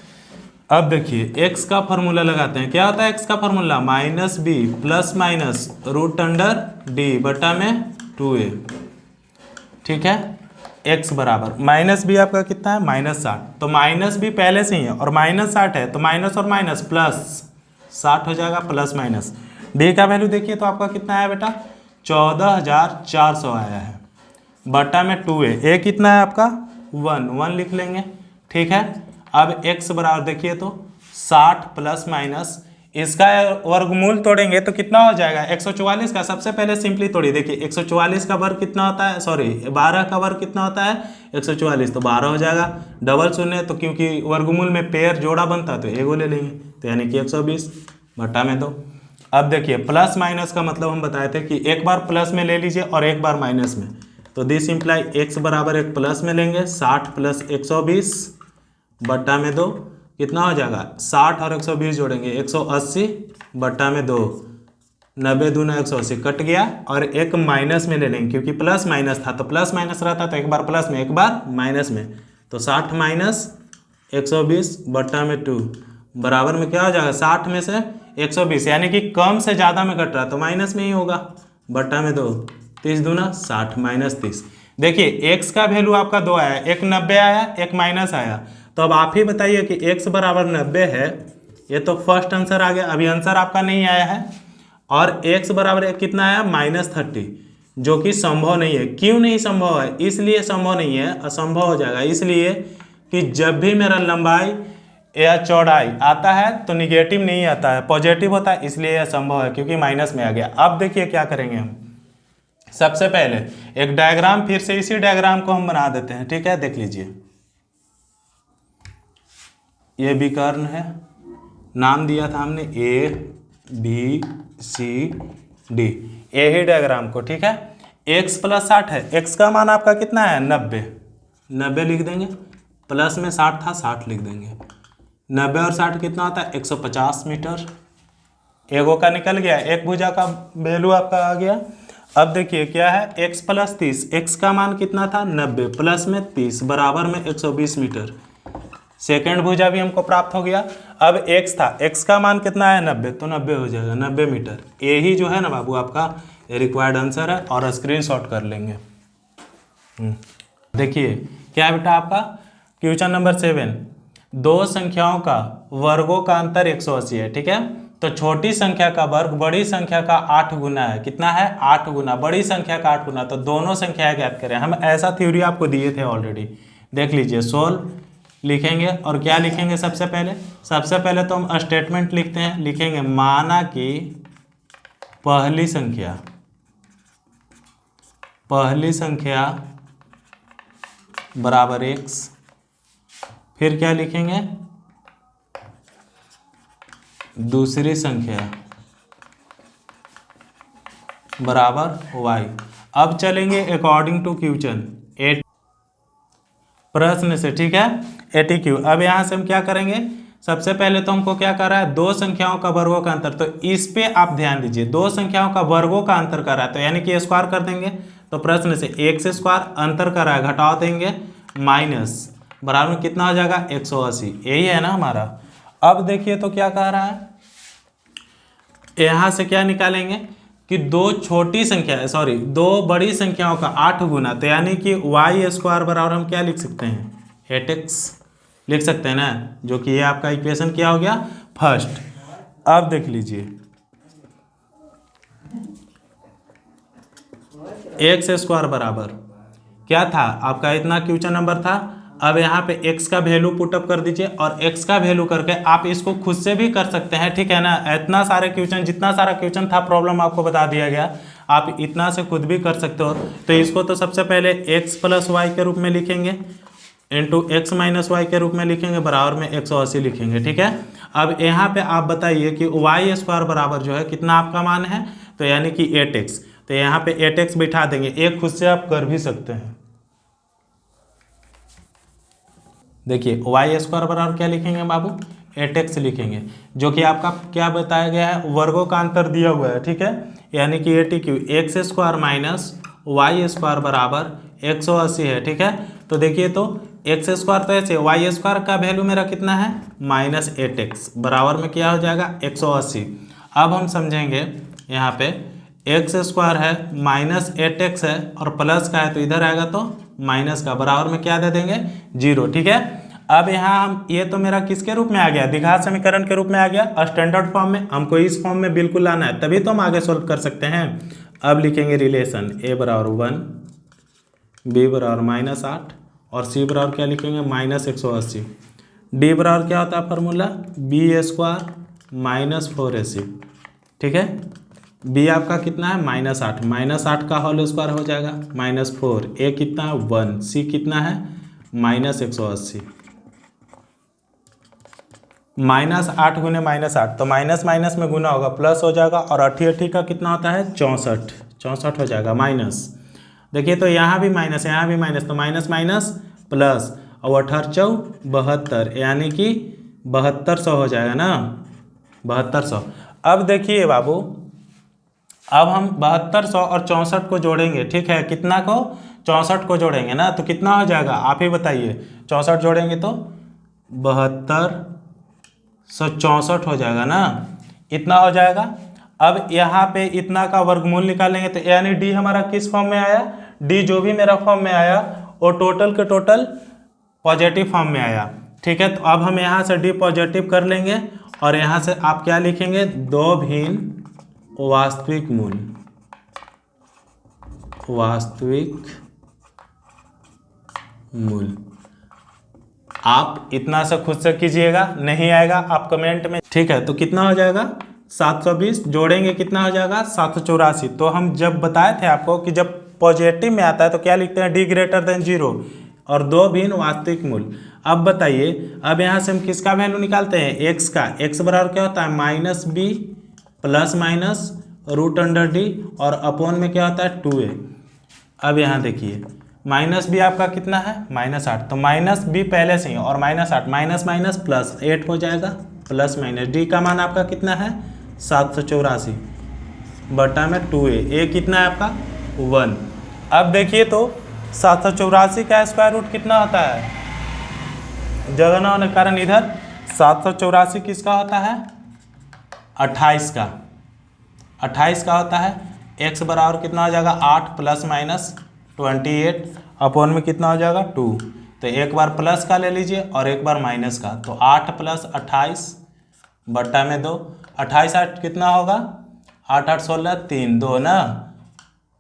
अब देखिए x का फॉर्मूला लगाते हैं, क्या होता है x का formula -b plus minus √d बटा में 2a, ठीक है। x बराबर -b आपका कितना है -60, तो -b पहले से ही है और -60 है तो माइनस और माइनस प्लस 60 हो जाएगा प्लस माइनस। d का वैल्यू देखिए तो आपका कितना है बेटा 14,400 आया है बटा में 2a कितना है आपका 1 लिख लेंगे, ठीक है। अब x बराबर देखिए तो 60 प्लस माइनस इसका वर्गमूल तोड़ेंगे तो कितना हो जाएगा 144 का, सबसे पहले सिंपली तोड़िए, देखिए 144 का वर्ग कितना होता है, सॉरी 12 का वर्ग कितना होता है 144, तो 12 हो जाएगा, डबल शून्य तो क्योंकि वर्गमूल में पेयर जोड़ा बनता है तो एगो ले लेंगे, तो यानी कि 120 बटा में 2। अब देखिए प्लस माइनस का मतलब हम बताए थे कि एक बार प्लस में ले लीजिए और एक बार माइनस में, तो दिस इम्प्लाई x बराबर एक प्लस में लेंगे 60 प्लस 120 बट्टा में 2 कितना हो जाएगा 60 और 120 जोड़ेंगे 180 बट्टा में 2, 90 दूना 180 कट गया, और एक माइनस में ले लेंगे क्योंकि प्लस माइनस था तो प्लस माइनस रहता तो एक बार प्लस में एक बार माइनस में, तो 60 माइनस 120 बट्टा में 2 बराबर में क्या हो जाएगा 60 में से 120, यानी कि कम से ज़्यादा में घट रहा तो माइनस में ही होगा, बट्टा में 2, 30 दूना 60 माइनस 30। देखिए x का वैल्यू आपका 2 आया, एक 90 आया, एक माइनस आया। तो अब आप ही बताइए कि x बराबर 90 है, ये तो फर्स्ट आंसर आ गया। अभी आंसर आपका नहीं आया है। और x बराबर कितना आया -30, जो कि संभव नहीं है। क्यों नहीं संभव है? इसलिए संभव नहीं है, असंभव हो जाएगा। इसलिए कि जब भी मेरा लंबाई या चौड़ाई आता है तो निगेटिव नहीं आता है, पॉजिटिव होता है, इसलिए यह संभव है, क्योंकि माइनस में आ गया। अब देखिए क्या करेंगे हम। सबसे पहले एक डायग्राम, फिर से इसी डायग्राम को हम बना देते हैं, ठीक है। देख लीजिए, ये विकर्ण है, नाम दिया था हमने ABCD, यही डायग्राम को, ठीक है। x + 60 है, x का मान आपका कितना है 90, 90 लिख देंगे, प्लस में 60 था 60 लिख देंगे। 90 और 60 कितना होता है 150 मीटर। एगो का निकल गया, एक भुजा का वैल्यू आपका आ गया। अब देखिए क्या है, x + 30, x का मान कितना था 90, प्लस में 30 बराबर में 120 मीटर। सेकेंड भुजा भी हमको प्राप्त हो गया। अब x था, x का मान कितना है 90, तो 90 हो जाएगा 90 मीटर। यही जो है ना बाबू आपका रिक्वायर्ड आंसर है, और स्क्रीनशॉट कर लेंगे। देखिए क्या है बेटा आपका क्वेश्चन नंबर 7, दो संख्याओं का वर्गों का अंतर 180 है, ठीक है। तो छोटी संख्या का वर्ग बड़ी संख्या का 8 गुना है। कितना है 8 गुना, बड़ी संख्या का 8 गुना। तो दोनों संख्याएं ज्ञात करें। हम ऐसा थ्योरी आपको दिए थे ऑलरेडी, देख लीजिए। सोल्व लिखेंगे और क्या लिखेंगे सबसे पहले तो हम स्टेटमेंट लिखते हैं, लिखेंगे माना कि पहली संख्या बराबर x, फिर क्या लिखेंगे दूसरी संख्या बराबर y। अब चलेंगे अकॉर्डिंग टू क्वेश्चन प्रश्न से, ठीक है, ATQ। अब यहाँ से हम क्या करेंगे, सबसे पहले तो हमको क्या कर रहा है, दो संख्याओं का वर्गों का अंतर। तो इस पे आप ध्यान दीजिए, दो संख्याओं का वर्गों का अंतर कर रहा है, तो यानी कि स्क्वायर कर देंगे। तो प्रश्न से x स्क्वायर अंतर कर रहा है, घटाव देंगे, माइनस बराबर में कितना हो जाएगा 180, यही है ना हमारा। अब देखिए तो क्या कह रहा है, यहाँ से क्या निकालेंगे कि दो बड़ी संख्याओं का 8 गुना, तो यानी कि y स्क्वायर बराबर हम क्या लिख सकते हैं 8x लिख सकते हैं ना, जो कि ये आपका इक्वेशन क्या हो गया फर्स्ट। अब देख लीजिए x स्क्वायर बराबर क्या था आपका, इतना क्वेश्चन नंबर था। अब यहाँ पे x का वैल्यू पुटअप कर दीजिए, और x का वैल्यू करके आप इसको खुद से भी कर सकते हैं, ठीक है ना। इतना सारे क्वेश्चन, जितना सारा क्वेश्चन था प्रॉब्लम आपको बता दिया गया, आप इतना से खुद भी कर सकते हो। तो इसको तो सबसे पहले x + y के रूप में लिखेंगे, इंटू x - y के रूप में लिखेंगे, बराबर में 180 लिखेंगे, ठीक है। अब यहाँ पे आप बताइए कि y स्क्वायर बराबर जो है कितना आपका मान है, तो यानी कि 8x। तो यहाँ पे 8x बिठा देंगे, एक खुद से आप कर भी सकते हैं। देखिए y स्क्वायर बराबर क्या लिखेंगे बाबू 8x लिखेंगे, जो कि आपका क्या बताया गया है, वर्गों का अंतर दिया हुआ है, ठीक है। यानी कि ATQ x square minus y square बराबर 180 है, ठीक है। तो देखिए तो x स्क्वायर तो ऐसे, y स्क्वायर का वैल्यू मेरा कितना है -8x, बराबर में क्या हो जाएगा 180। अब हम समझेंगे यहाँ पे x स्क्वायर है -8x है और प्लस का है, तो इधर आएगा तो माइनस का, बराबर में क्या दे देंगे 0, ठीक है। अब यहाँ हम ये तो मेरा किसके रूप में आ गया, द्विघात समीकरण के रूप में आ गया, स्टैंडर्ड फॉर्म में। हमको इस फॉर्म में बिल्कुल लाना है, तभी तो हम आगे सोल्व कर सकते हैं। अब लिखेंगे रिलेशन a बराबर 1, b बराबर -8 और c बराबर क्या लिखेंगे -180। d बराबर क्या होता है फार्मूला b स्क्वायर -4ac, ठीक है। b आपका कितना है -8, -8 का होल स्क्वायर हो जाएगा -4, a कितना है 1, c कितना है -180। -8 गुने -8, तो माइनस माइनस में गुना होगा प्लस हो जाएगा, और 80 का कितना होता है 64 हो जाएगा माइनस। देखिए तो यहाँ भी माइनस, यहाँ भी माइनस, तो माइनस माइनस प्लस, और 8 × 4 72, यानी कि 7200 हो जाएगा ना 7200। अब देखिए बाबू, अब हम 7200 और 64 को जोड़ेंगे, ठीक है। कितना को 64 को जोड़ेंगे ना, तो कितना हो जाएगा आप ही बताइए। 64 जोड़ेंगे तो 72 164 हो जाएगा ना, इतना हो जाएगा। अब यहाँ पे इतना का वर्गमूल निकालेंगे तो यानी डी हमारा किस फॉर्म में आया, डी जो भी मेरा फॉर्म में आया वो टोटल के टोटल पॉजिटिव फॉर्म में आया। ठीक है, तो अब हम यहाँ से डी पॉजिटिव कर लेंगे और यहाँ से आप क्या लिखेंगे, दो भिन्न वास्तविक मूल, वास्तविक मूल। आप इतना से खुद से कीजिएगा, नहीं आएगा आप कमेंट में। ठीक है, तो कितना हो जाएगा 720, जोड़ेंगे कितना हो जाएगा 784। तो हम जब बताए थे आपको कि जब पॉजिटिव में आता है तो क्या लिखते हैं, डी ग्रेटर देन 0 और दो भिन्न वास्तविक मूल। अब बताइए, अब यहाँ से हम किसका वैल्यू निकालते हैं, एक्स का। एक्स बराबर क्या होता है, -b प्लस माइनस √d और अपॉन में क्या होता है 2a। अब यहाँ देखिए -b आपका कितना है -8, तो -b पहले से ही और -8 माइनस माइनस प्लस 8 हो जाएगा, प्लस माइनस डी का मान आपका कितना है 784 बटा में 2a, a कितना है आपका 1। अब देखिए तो 784 का स्क्वायर रूट कितना होता है, जगह ना होने के कारण इधर 784 किसका होता है 28 का, 28 का होता है। x बराबर कितना हो जाएगा 8 प्लस माइनस 28 अपॉन में कितना हो जाएगा 2। तो एक बार प्लस का ले लीजिए और एक बार माइनस का, तो 8 प्लस 28 बट्टा में 2, 28 8 कितना होगा 8 8 16 3 2 ना,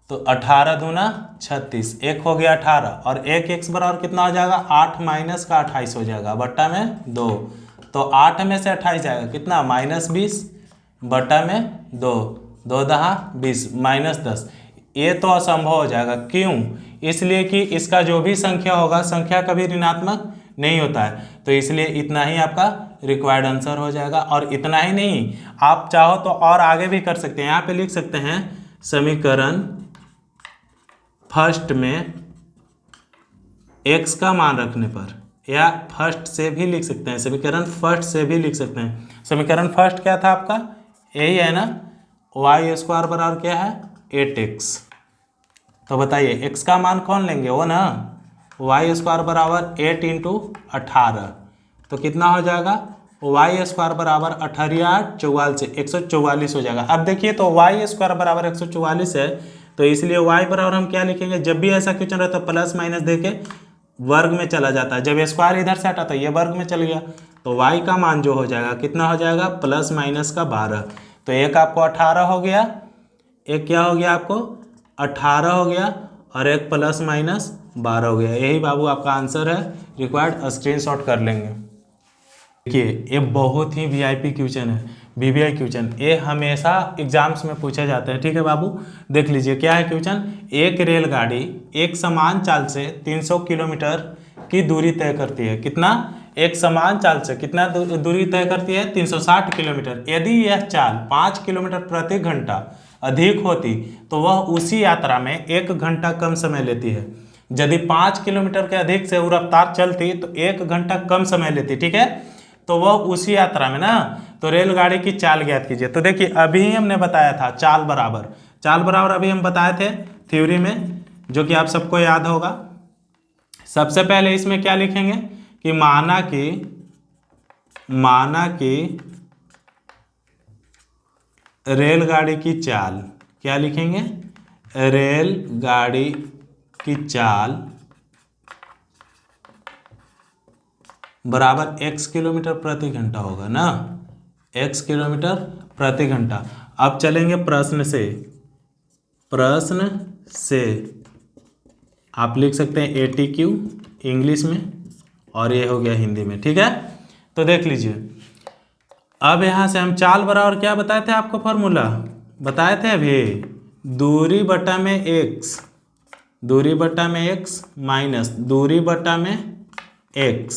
तो 18 दूना 36, एक हो गया 18 और एक x बराबर कितना हो जाएगा 8 माइनस का 28 हो जाएगा बट्टा में 2। तो 8 में से 28 जाएगा कितना -20 बट्टा में 2, 2 दहा 20 -10। ये तो असंभव हो जाएगा, क्यों, इसलिए कि इसका जो भी संख्या होगा, संख्या कभी ऋणात्मक नहीं होता है, तो इसलिए इतना ही आपका रिक्वायर्ड आंसर हो जाएगा। और इतना ही नहीं, आप चाहो तो और आगे भी कर सकते हैं। यहाँ पे लिख सकते हैं समीकरण फर्स्ट में x का मान रखने पर, या फर्स्ट से भी लिख सकते हैं, समीकरण फर्स्ट से भी लिख सकते हैं। समीकरण फर्स्ट क्या था आपका, यही है ना, y² बराबर क्या है 8x। तो बताइए x का मान कौन लेंगे, वो ना, y² बराबर 8 × 18, तो कितना हो जाएगा y² बराबर 18 8 44 से 144 हो जाएगा। अब देखिए तो y² बराबर 144 है, तो इसलिए y बराबर हम क्या लिखेंगे, जब भी ऐसा क्वेश्चन रहता है प्लस माइनस देके वर्ग में चला जाता है, जब स्क्वायर इधर से हटा तो ये वर्ग में चल गया, तो y का मान जो हो जाएगा कितना हो जाएगा प्लस माइनस का 12। तो एक आपको 18 हो गया, एक क्या हो गया आपको 18 हो गया और एक प्लस माइनस 12 हो गया। यही बाबू आपका आंसर है, रिक्वायर्ड स्क्रीनशॉट कर लेंगे। देखिए ये बहुत ही वीआईपी क्वेश्चन है, वीवीआई क्वेश्चन, ये हमेशा एग्जाम्स में पूछे जाते हैं। ठीक है बाबू, देख लीजिए क्या है क्वेश्चन। एक रेलगाड़ी एक समान चाल से 300 किलोमीटर की दूरी तय करती है। कितना, एक समान चाल से कितना दूरी तय करती है 360 किलोमीटर। यदि यह चाल 5 किलोमीटर प्रति घंटा अधिक होती तो वह उसी यात्रा में 1 घंटा कम समय लेती है। यदि 5 किलोमीटर के अधिक से वो रफ्तार चलती तो 1 घंटा कम समय लेती। ठीक है, तो वह उसी यात्रा में ना, तो रेलगाड़ी की चाल ज्ञात कीजिए। तो देखिए अभी ही हमने बताया था चाल बराबर अभी हम बताए थे थ्योरी में, जो कि आप सबको याद होगा। सबसे पहले इसमें क्या लिखेंगे कि माना कि रेलगाड़ी की चाल, क्या लिखेंगे, रेलगाड़ी की चाल बराबर x किलोमीटर प्रति घंटा होगा ना, x किलोमीटर प्रति घंटा। अब चलेंगे प्रश्न से आप लिख सकते हैं ATQ इंग्लिश में और ये हो गया हिंदी में। ठीक है, तो देख लीजिए अब यहाँ से हम चाल बराबर क्या बताए थे, आपको फॉर्मूला बताए थे अभी, दूरी बटा में x माइनस दूरी बटा में x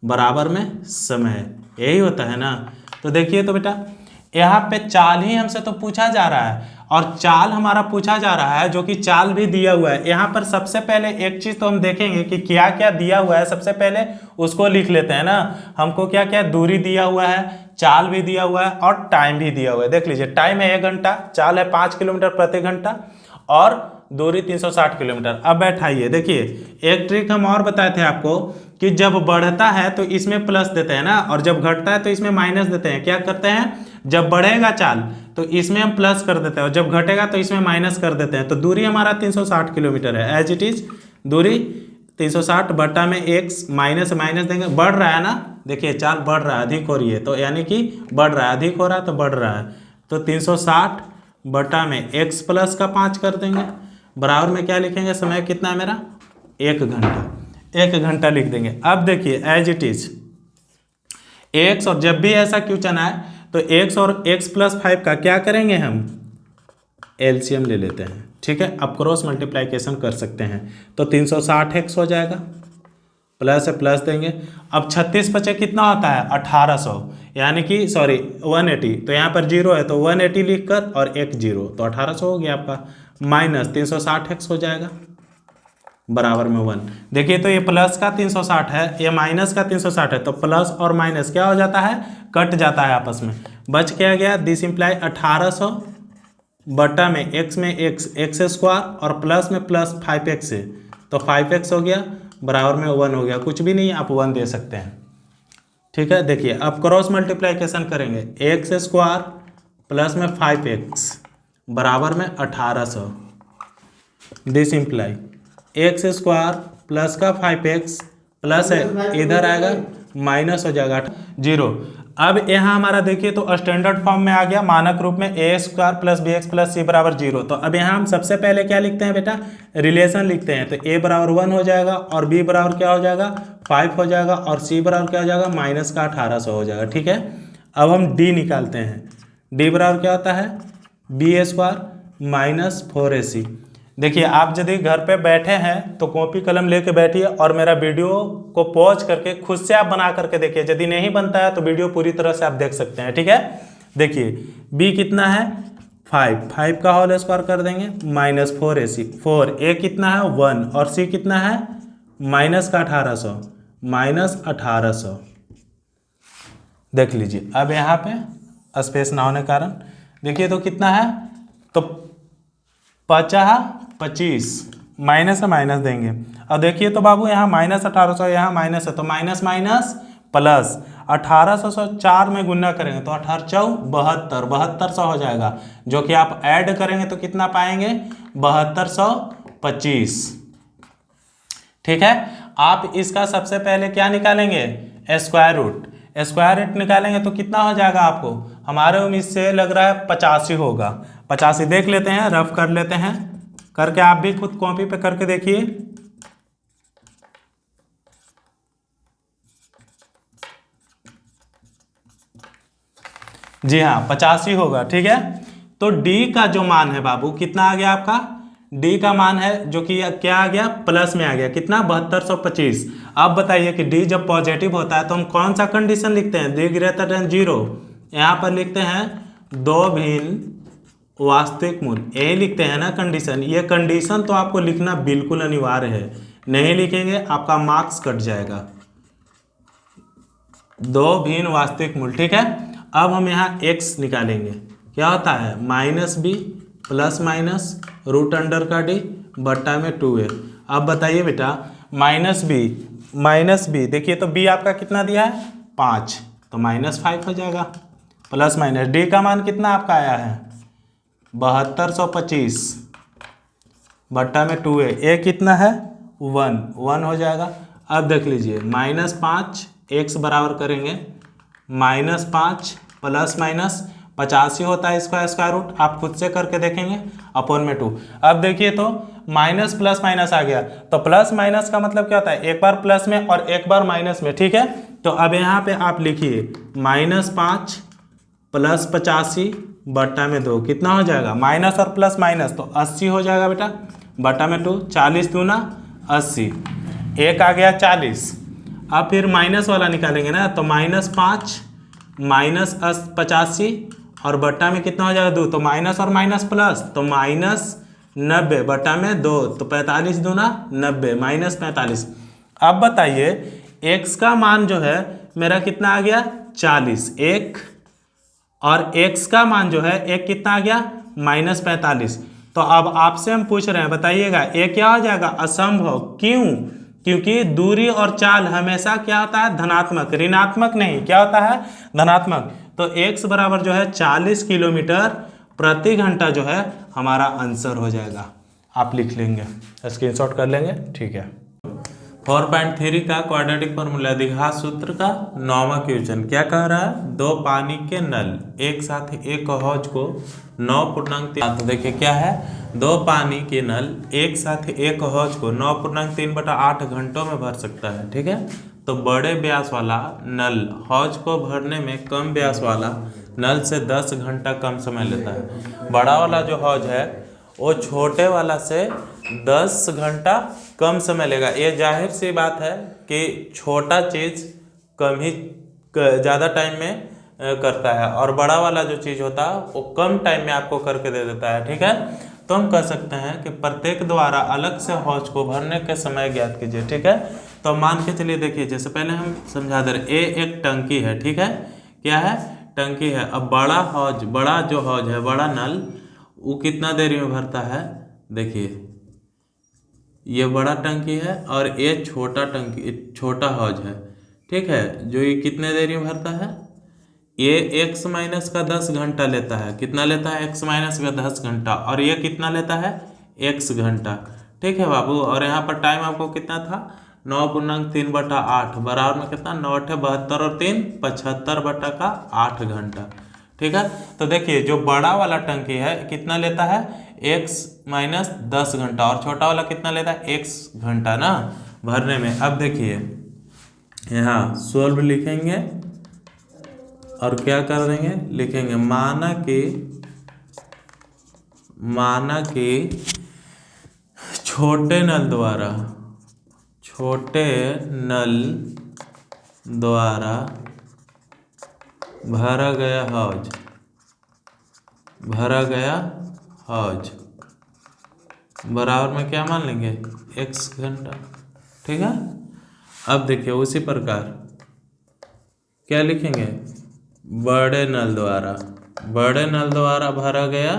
बराबर में समय, यही होता है ना। तो देखिए तो बेटा यहाँ पे चाल ही हमसे तो पूछा जा रहा है और चाल हमारा पूछा जा रहा है, जो कि चाल भी दिया हुआ है। यहाँ पर सबसे पहले एक चीज तो हम देखेंगे कि क्या क्या दिया हुआ है, सबसे पहले उसको लिख लेते हैं ना। हमको क्या क्या दूरी दिया हुआ है, चाल भी दिया हुआ है और टाइम भी दिया हुआ है। देख लीजिए टाइम है 1 घंटा, चाल है 5 किलोमीटर प्रति घंटा और दूरी 360 किलोमीटर। अब बैठाइए, देखिए एक ट्रिक हम और बताए थे आपको कि जब बढ़ता है तो इसमें प्लस देते हैं ना, और जब घटता है तो इसमें माइनस देते हैं। क्या करते हैं, जब बढ़ेगा चाल तो इसमें हम प्लस कर देते हैं और जब घटेगा तो इसमें माइनस कर देते हैं। तो दूरी हमारा 360 किलोमीटर है, एज इट इज दूरी 360 बटा में x माइनस माइनस देंगे, बढ़ रहा है ना, देखिए चाल बढ़ रहा है, अधिक हो रही है, तो यानी कि बढ़ रहा है, अधिक हो रहा है तो बढ़ रहा है। तो 360 बटा में x प्लस का 5 कर देंगे, बराबर में क्या लिखेंगे, समय कितना है मेरा 1 घंटा, 1 घंटा लिख देंगे। अब देखिए एज इट इज x, और जब भी ऐसा क्वेश्चन आए तो x और x प्लस 5 का क्या करेंगे, हम एलसीएम ले लेते हैं, ठीक है। अब क्रॉस मल्टीप्लाइकेशन कर सकते हैं, तो 360x हो जाएगा, प्लस है प्लस देंगे। अब 36 बचे कितना होता है 1800, यानी कि सॉरी 180, तो यहाँ पर 0 है तो 180 लिखकर और 1 0, तो 1800 हो गया आपका, माइनस 360x हो जाएगा बराबर में 1। देखिए तो ये प्लस का 360 है, ये माइनस का 360 है, तो प्लस और माइनस क्या हो जाता है, कट जाता है आपस में, बच क्या गया, दिस इम्प्लाई 1800 बटा में x में x स्क्वायर और प्लस में प्लस 5x है, तो 5x हो गया बराबर में 1 हो गया, कुछ भी नहीं आप 1 दे सकते हैं, ठीक है। देखिए अब क्रॉस मल्टीप्लाइकेशन करेंगे, x स्क्वायर प्लस में 5x बराबर में 1800, this imply x square plus का 5x प्लस है, इधर आएगा माइनस हो जाएगा 0। अब यहाँ हमारा देखिए तो स्टैंडर्ड फॉर्म में आ गया, मानक रूप में A square plus B X plus C बराबर 0। तो अब यहाँ हम सबसे पहले क्या लिखते हैं बेटा, रिलेशन लिखते हैं, तो ए बराबर 1 हो जाएगा और बी बराबर क्या हो जाएगा 5 हो जाएगा और सी बराबर क्या हो जाएगा माइनस का 1800 हो जाएगा, ठीक है। अब हम डी निकालते हैं, डी बराबर क्या होता है बी स्क्वायर माइनस 4ac। देखिए आप यदि घर पे बैठे हैं तो कॉपी कलम लेके बैठिए और मेरा वीडियो को पॉज करके खुद से आप बना करके देखिए, यदि नहीं बनता है तो वीडियो पूरी तरह से आप देख सकते हैं, ठीक है। देखिए b कितना है 5 का होल स्क्वायर कर देंगे माइनस 4ac, 4a कितना है 1 और c कितना है माइनस का 1800, माइनस 1800 देख लीजिए। अब यहाँ पे स्पेस ना होने के कारण देखिए तो कितना है, तो 25 माइनस से माइनस देंगे। अब देखिए तो बाबू यहाँ माइनस 1800, यहाँ माइनस है तो माइनस माइनस प्लस 1800 4 में गुना करेंगे तो 18 4 7200 हो जाएगा, जो कि आप ऐड करेंगे तो कितना पाएंगे 7225, ठीक है। आप इसका सबसे पहले क्या निकालेंगे स्क्वायर रूट, स्क्वायर रूट निकालेंगे तो कितना हो जाएगा आपको, हमारे उम्मीद से लग रहा है 85 होगा, 85 देख लेते हैं, रफ कर लेते हैं, करके आप भी खुद कॉपी पे करके देखिए। जी हाँ 85 होगा, ठीक है। तो D का जो मान है बाबू कितना आ गया आपका, D का मान है जो कि क्या आ गया प्लस में आ गया, कितना 7225। अब बताइए कि D जब पॉजिटिव होता है तो हम कौन सा कंडीशन लिखते हैं, D ग्रेटर देन 0, यहाँ पर लिखते हैं दो भिन्न वास्तविक मूल, यही लिखते हैं ना कंडीशन। ये कंडीशन तो आपको लिखना बिल्कुल अनिवार्य है, नहीं लिखेंगे आपका मार्क्स कट जाएगा, दो भिन्न वास्तविक मूल, ठीक है। अब हम यहाँ x निकालेंगे, क्या होता है minus b plus minus root under का डी बट्टा में 2a। अब बताइए बेटा माइनस बी देखिए तो b आपका कितना दिया है 5, तो माइनस 5 हो जाएगा, प्लस माइनस d का मान कितना आपका आया है 7225 बट्टा में 2a, a कितना है 1 हो जाएगा। अब देख लीजिए -5 x बराबर करेंगे -5 प्लस माइनस 85 होता है इसका स्क्वायर रूट, आप खुद से करके देखेंगे अपॉन में 2। अब देखिए तो माइनस प्लस माइनस आ गया, तो प्लस माइनस का मतलब क्या होता है एक बार प्लस में और एक बार माइनस में, ठीक है। तो अब यहाँ पे आप लिखिए -5 प्लस 85 बट्टा में 2 कितना हो जाएगा, माइनस और प्लस माइनस तो 80 हो जाएगा बेटा, बट्टा में 2 40 दूना 80, एक आ गया 40। अब फिर माइनस वाला निकालेंगे ना, तो -5 माइनस 85 और बट्टा में कितना हो जाएगा 2, तो माइनस और माइनस प्लस तो -90 बट्टा में 2, तो 45 दूना 90 -45। अब बताइए x का मान जो है मेरा कितना आ गया 40 एक, और x का मान जो है एक कितना आ गया -45। तो अब आपसे हम पूछ रहे हैं बताइएगा ये क्या हो जाएगा असंभव, क्यों, क्योंकि दूरी और चाल हमेशा क्या होता है, धनात्मक, ऋणात्मक नहीं, क्या होता है, धनात्मक। तो x बराबर जो है 40 किलोमीटर प्रति घंटा जो है हमारा आंसर हो जाएगा। आप लिख लेंगे, स्क्रीनशॉट कर लेंगे, ठीक है। 4.3 का क्वाड्रेटिक फॉर्मूला, द्विघात सूत्र का 9वां क्वेश्चन क्या कह रहा है, दो पानी के नल एक साथ एक हौज को 9.3, तो देखिए क्या है, दो पानी के नल एक साथ एक हौज को 9.3/8 घंटों में भर सकता है, ठीक है। तो बड़े व्यास वाला नल हौज को भरने में कम व्यास वाला नल से 10 घंटा कम समय लेता है। बड़ा वाला जो हौज है वो छोटे वाला से 10 घंटा कम समय लेगा। ये जाहिर सी बात है कि छोटा चीज़ कम ही ज़्यादा टाइम में करता है, और बड़ा वाला जो चीज़ होता है वो कम टाइम में आपको करके दे देता है, ठीक है। तो हम कह सकते हैं कि प्रत्येक द्वारा अलग से हौज को भरने के समय ज्ञात कीजिए, ठीक है। तो मान के चलिए, देखिए जैसे पहले हम समझा दे रहे, ये एक टंकी है, ठीक है, क्या है, टंकी है। अब बड़ा हौज, बड़ा जो हौज है, बड़ा नल, वो कितना देरी में भरता है, देखिए ये बड़ा टंकी है और ये छोटा टंकी, छोटा हौज है, ठीक है, जो ये कितने देरी में भरता है, ये x माइनस का 10 घंटा लेता है। कितना लेता है, x माइनस का 10 घंटा, और ये कितना लेता है, x घंटा, ठीक है बाबू। और यहाँ पर टाइम आपको कितना था, 9.3/8 बराबर में कितना, 9 × 72 और 3 75/8 घंटा, ठीक है। तो देखिए जो बड़ा वाला टंकी है कितना लेता है, x माइनस 10 घंटा, और छोटा वाला कितना लेता है, x घंटा ना भरने में। अब देखिए यहाँ सोल्व लिखेंगे और क्या कर देंगे, लिखेंगे माना कि छोटे नल द्वारा भरा गया हौज बराबर में क्या मान लेंगे, x घंटा, ठीक है। अब देखिए उसी प्रकार क्या लिखेंगे, बड़े नल द्वारा भरा गया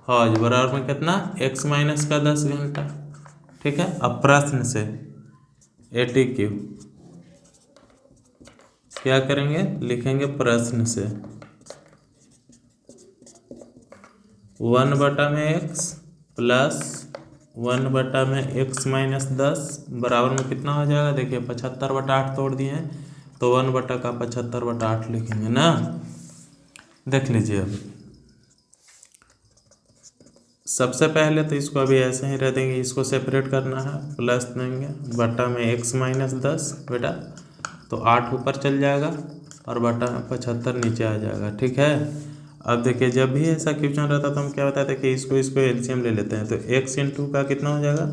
हौज बराबर में कितना, x माइनस का 10 घंटा, ठीक है। अब प्रश्न से ATQ क्या करेंगे, लिखेंगे प्रश्न से 1/x प्लस 1/x माइनस 10 बराबर में कितना हो जाएगा, देखिए 75/8 तोड़ दिए हैं, तो 1/75/8 लिखेंगे ना। देख लीजिए, अब सबसे पहले तो इसको अभी ऐसे ही रह देंगे, इसको सेपरेट करना है, प्लस देंगे बटा में x माइनस 10 बेटा, तो 8 ऊपर चल जाएगा और बटा में 75 नीचे आ जाएगा, ठीक है। अब देखिए जब भी ऐसा क्वेश्चन रहता तो हम क्या बताते हैं कि इसको एलसीएम ले लेते हैं, तो x × का कितना हो जाएगा,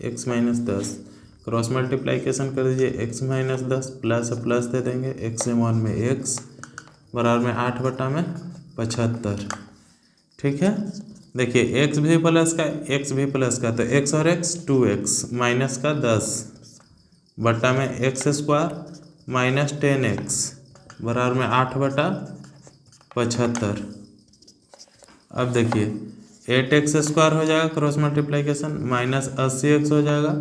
x माइनस 10, क्रॉस मल्टीप्लाइकेशन कर दीजिए, x माइनस 10 प्लस दे देंगे, x/1 में x बराबर में 8/75, ठीक है। देखिए x भी प्लस का, तो x और x 2x माइनस का 10 बटा में x² माइनस 10x बराबर में 8/75। अब देखिए 8x² हो जाएगा, क्रॉस मल्टीप्लाइकेशन, माइनस 80x हो जाएगा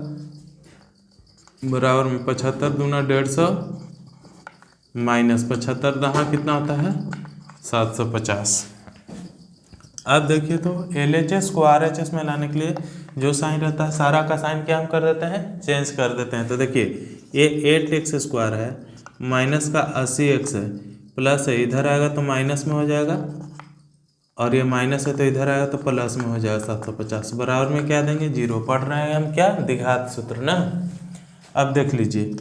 बराबर में 75 दूना 150 माइनस 75 दहा कितना होता है, 750। अब देखिए तो LHS को RHS में लाने के लिए जो साइन रहता है सारा का साइन क्या हम कर देते हैं, चेंज कर देते हैं। तो देखिए ये 8x² है, माइनस का 80x है, प्लस है, इधर आएगा तो माइनस में हो जाएगा, और ये माइनस है तो इधर आएगा तो प्लस में हो जाएगा 750 बराबर में क्या देंगे, 0। पढ़ रहे हैं हम क्या, द्विघात सूत्र ना। अब देख लीजिए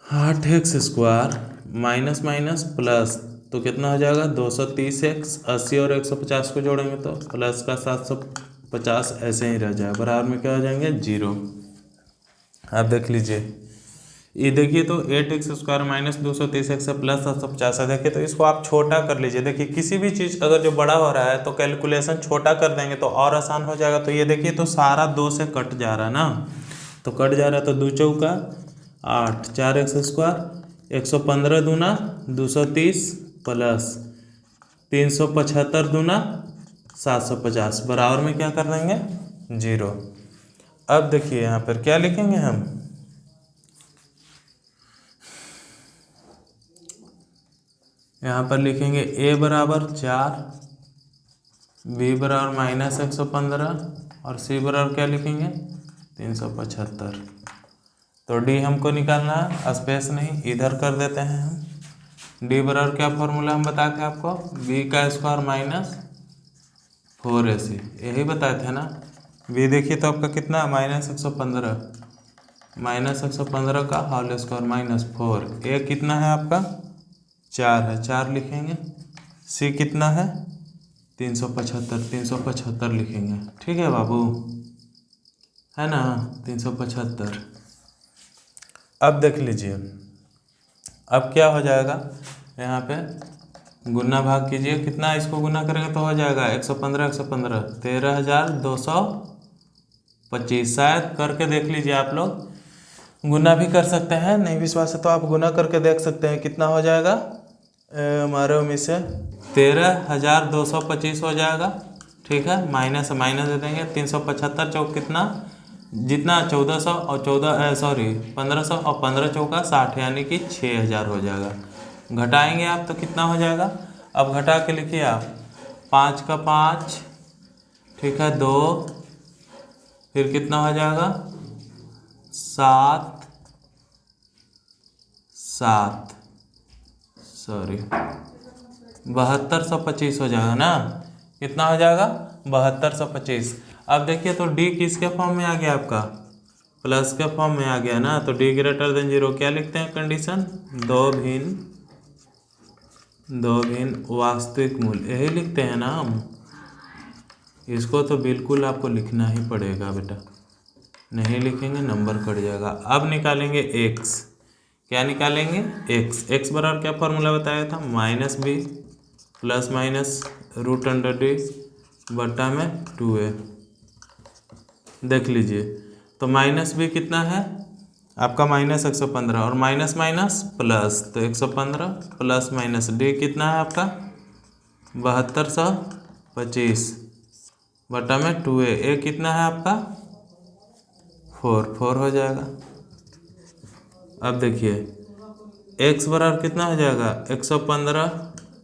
8x² माइनस माइनस प्लस, तो कितना हो जाएगा 230x, 80 और 150 को जोड़ेंगे तो प्लस का 750 ऐसे ही रह जाएगा, बराबर में क्या हो जाएंगे, 0। अब देख लीजिए ये देखिए तो 8x² माइनस 230x प्लस 750 है। देखिए तो इसको आप छोटा कर लीजिए, देखिए किसी भी चीज़ अगर जो बड़ा हो रहा है तो कैलकुलेशन छोटा कर देंगे तो और आसान हो जाएगा। तो ये देखिए तो सारा 2 से कट जा रहा है ना, तो कट जा रहा है, तो 2 चौका 8, 4x² 115 दूना 230 प्लस 375 दूना 750 बराबर में क्या कर देंगे, 0। अब देखिए यहाँ पर क्या लिखेंगे हम, यहाँ पर लिखेंगे a बराबर 4, b बराबर -115 और c बराबर क्या लिखेंगे 375। तो d हमको निकालना है, स्पेस नहीं, इधर कर देते हैं हम। d बराबर क्या फॉर्मूला हम बता के आपको, b का स्क्वायर -4ac, यही बताए थे ना। b देखिए तो आपका कितना -115, -115 का होल स्क्वायर -4, a कितना है आपका 4 है, 4 लिखेंगे। c कितना है 375, 375 लिखेंगे। ठीक है बाबू, है ना 375। अब देख लीजिए, अब क्या हो जाएगा, यहाँ पे गुना भाग कीजिए, कितना इसको गुना करेंगे तो हो जाएगा 115, 115 13,225। शायद करके देख लीजिए आप लोग, गुना भी कर सकते हैं, नहीं विश्वास है तो आप गुना करके देख सकते हैं कितना हो जाएगा। हमारे उम्मीद से 13,225 हो जाएगा। ठीक है, माइनस माइनस दे देंगे, 375 चौक कितना, जितना 1400 और 1500 और 15 चौका 60, यानी कि 6000 हो जाएगा। घटाएंगे आप तो कितना हो जाएगा, अब घटा के लिखिए आप, 5 का 5, ठीक है 2, फिर कितना हो जाएगा 7, 7225 हो जाएगा ना, कितना हो जाएगा 7225। अब देखिए तो d किसके फॉर्म में आ गया आपका, प्लस के फॉर्म में आ गया ना, तो d ग्रेटर देन 0 क्या लिखते हैं कंडीशन, दो भिन्न वास्तविक मूल्य, यही लिखते हैं ना हम। इसको तो बिल्कुल आपको लिखना ही पड़ेगा बेटा, नहीं लिखेंगे नंबर कट जाएगा। अब निकालेंगे x, क्या निकालेंगे x बराबर क्या फॉर्मूला बताया था, -b प्लस माइनस √d बटा में 2a। देख लीजिए तो -b कितना है आपका -115 और माइनस माइनस प्लस, तो 115 प्लस माइनस d कितना है आपका 7225 बटा में 2a, a कितना है आपका 4 हो जाएगा। अब देखिए x बराबर कितना हो जाएगा 115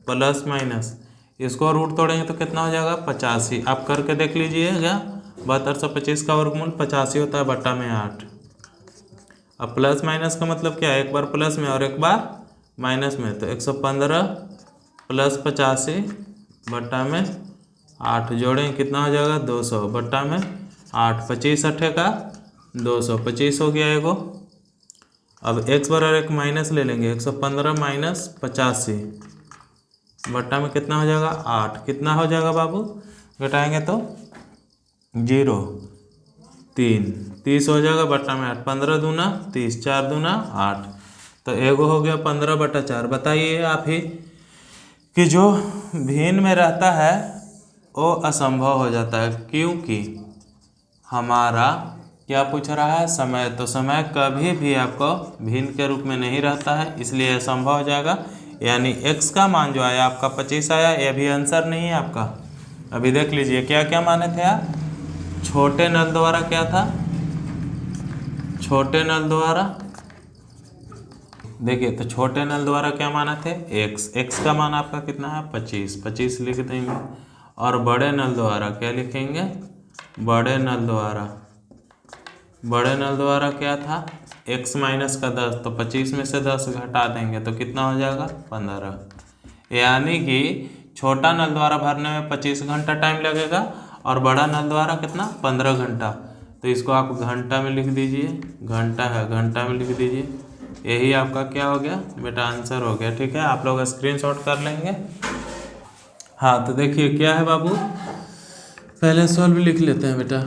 प्लस माइनस, इसको रूट तोड़ेंगे तो कितना हो जाएगा 85। आप करके देख लीजिएगा, 7225 का वर्गमूल 85 होता है बटा में 8। अब प्लस माइनस का मतलब क्या है, एक बार प्लस में और एक बार माइनस में, तो 115 प्लस 85 बटा में 8 जोड़ें कितना हो जाएगा 200 बटा में 8, 25 अट्ठे का 225 हो गया एगो। अब x बराबर एक माइनस ले लेंगे, 115 माइनस 85 बटा में कितना हो जाएगा 8, कितना हो जाएगा बाबू, घटाएंगे तो 0, 3, 30 हो जाएगा बटा में 8, 15 दूना 30, 4 दूना 8, तो एगो हो गया 15 बटा 4। बताइए आप ही कि जो भिन्न में रहता है वो असंभव हो जाता है, क्योंकि हमारा क्या पूछ रहा है समय, तो समय कभी भी आपको भिन्न के रूप में नहीं रहता है, इसलिए असंभव हो जाएगा। यानी x का मान जो आया आपका 25 आया, ये भी आंसर नहीं है आपका। अभी देख लीजिए क्या क्या माने थे आप, छोटे नल द्वारा क्या था, छोटे नल द्वारा देखिए तो छोटे नल द्वारा क्या माना थे x का मान आपका कितना है 25 लिख देंगे। और बड़े नल द्वारा क्या लिखेंगे, बड़े नल द्वारा क्या था x माइनस का 10, तो 25 में से 10 घटा देंगे तो कितना हो जाएगा 15। यानी कि छोटा नल द्वारा भरने में 25 घंटा टाइम लगेगा और बड़ा नल द्वारा कितना 15 घंटा। तो इसको आप घंटा में लिख दीजिए, घंटा है घंटा में लिख दीजिए, यही आपका क्या हो गया बेटा आंसर हो गया। ठीक है, आप लोग स्क्रीनशॉट कर लेंगे। हाँ तो देखिए क्या है बाबू, पहले सॉल्व लिख लेते हैं बेटा।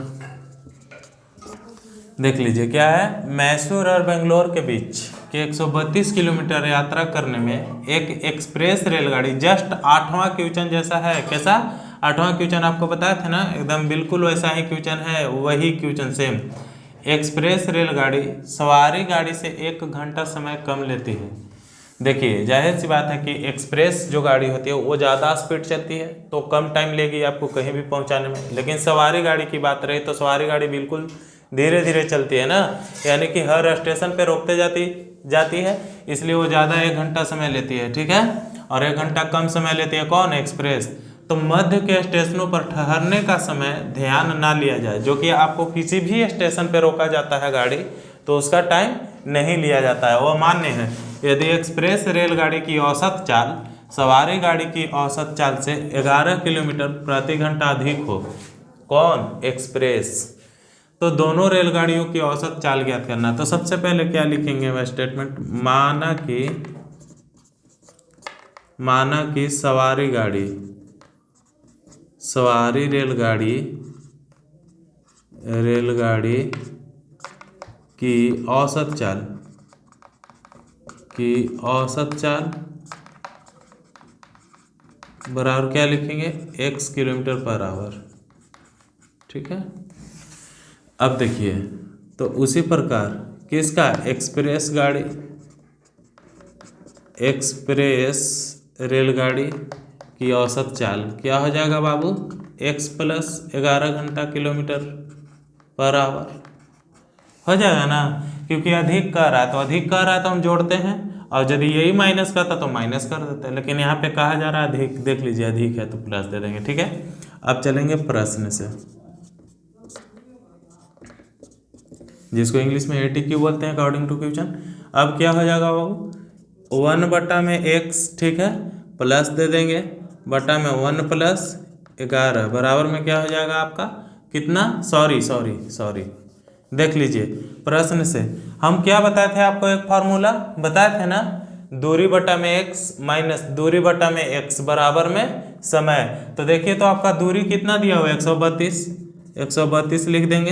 देख लीजिए क्या है, मैसूर और बेंगलोर के बीच के 132 किलोमीटर यात्रा करने में एक एक्सप्रेस रेलगाड़ी जस्ट 8वां क्वेश्चन जैसा है। कैसा 8वां क्वेश्चन आपको बताया था ना, एकदम बिल्कुल वैसा ही क्वेश्चन है, वही क्वेश्चन सेम। एक्सप्रेस रेलगाड़ी सवारी गाड़ी से 1 घंटा समय कम लेती है। देखिए जाहिर सी बात है कि एक्सप्रेस जो गाड़ी होती है वो ज़्यादा स्पीड चलती है तो कम टाइम लेगी आपको कहीं भी पहुंचाने में, लेकिन सवारी गाड़ी की बात रही तो सवारी गाड़ी बिल्कुल धीरे धीरे चलती है ना, यानी कि हर स्टेशन पे रोकते जाती है, इसलिए वो ज़्यादा 1 घंटा समय लेती है, ठीक है। और 1 घंटा कम समय लेती है कौन, एक्सप्रेस। तो मध्य के स्टेशनों पर ठहरने का समय ध्यान ना लिया जाए, जो कि आपको किसी भी स्टेशन पर रोका जाता है गाड़ी तो उसका टाइम नहीं लिया जाता है, वो मान्य है। यदि एक्सप्रेस रेलगाड़ी की औसत चाल सवारी गाड़ी की औसत चाल से 11 किलोमीटर प्रति घंटा अधिक हो, कौन, एक्सप्रेस। तो दोनों रेलगाड़ियों की औसत चाल ज्ञात करना। तो सबसे पहले क्या लिखेंगे वह स्टेटमेंट, माना कि सवारी रेलगाड़ी की औसत चाल बराबर क्या लिखेंगे, x किलोमीटर पर आवर, ठीक है। अब देखिए, तो उसी प्रकार किसका, एक्सप्रेस रेलगाड़ी की औसत चाल क्या हो जाएगा बाबू, x प्लस 11 घंटा किलोमीटर पर आवर हो जाएगा ना, क्योंकि अधिक कह रहा है तो हम जोड़ते हैं, और यदि यही माइनस करता तो माइनस कर देते हैं, लेकिन यहाँ पे कहा जा रहा है अधिक, देख लीजिए अधिक है तो प्लस दे देंगे, ठीक है। अब चलेंगे प्रश्न से, जिसको इंग्लिश में ATQ बोलते हैं, अकॉर्डिंग टू क्वेश्चन। अब क्या हो जाएगा बाबू, 1/x, ठीक है, प्लस दे देंगे बटा में 1 + 11 बराबर में क्या हो जाएगा आपका, कितना, सॉरी देख लीजिए प्रश्न से हम क्या बताए थे आपको, एक फार्मूला बताए थे ना, दूरी बटा में x माइनस दूरी बटा में x बराबर में समय। तो देखिए तो आपका दूरी कितना दिया हुआ है, 132 लिख देंगे,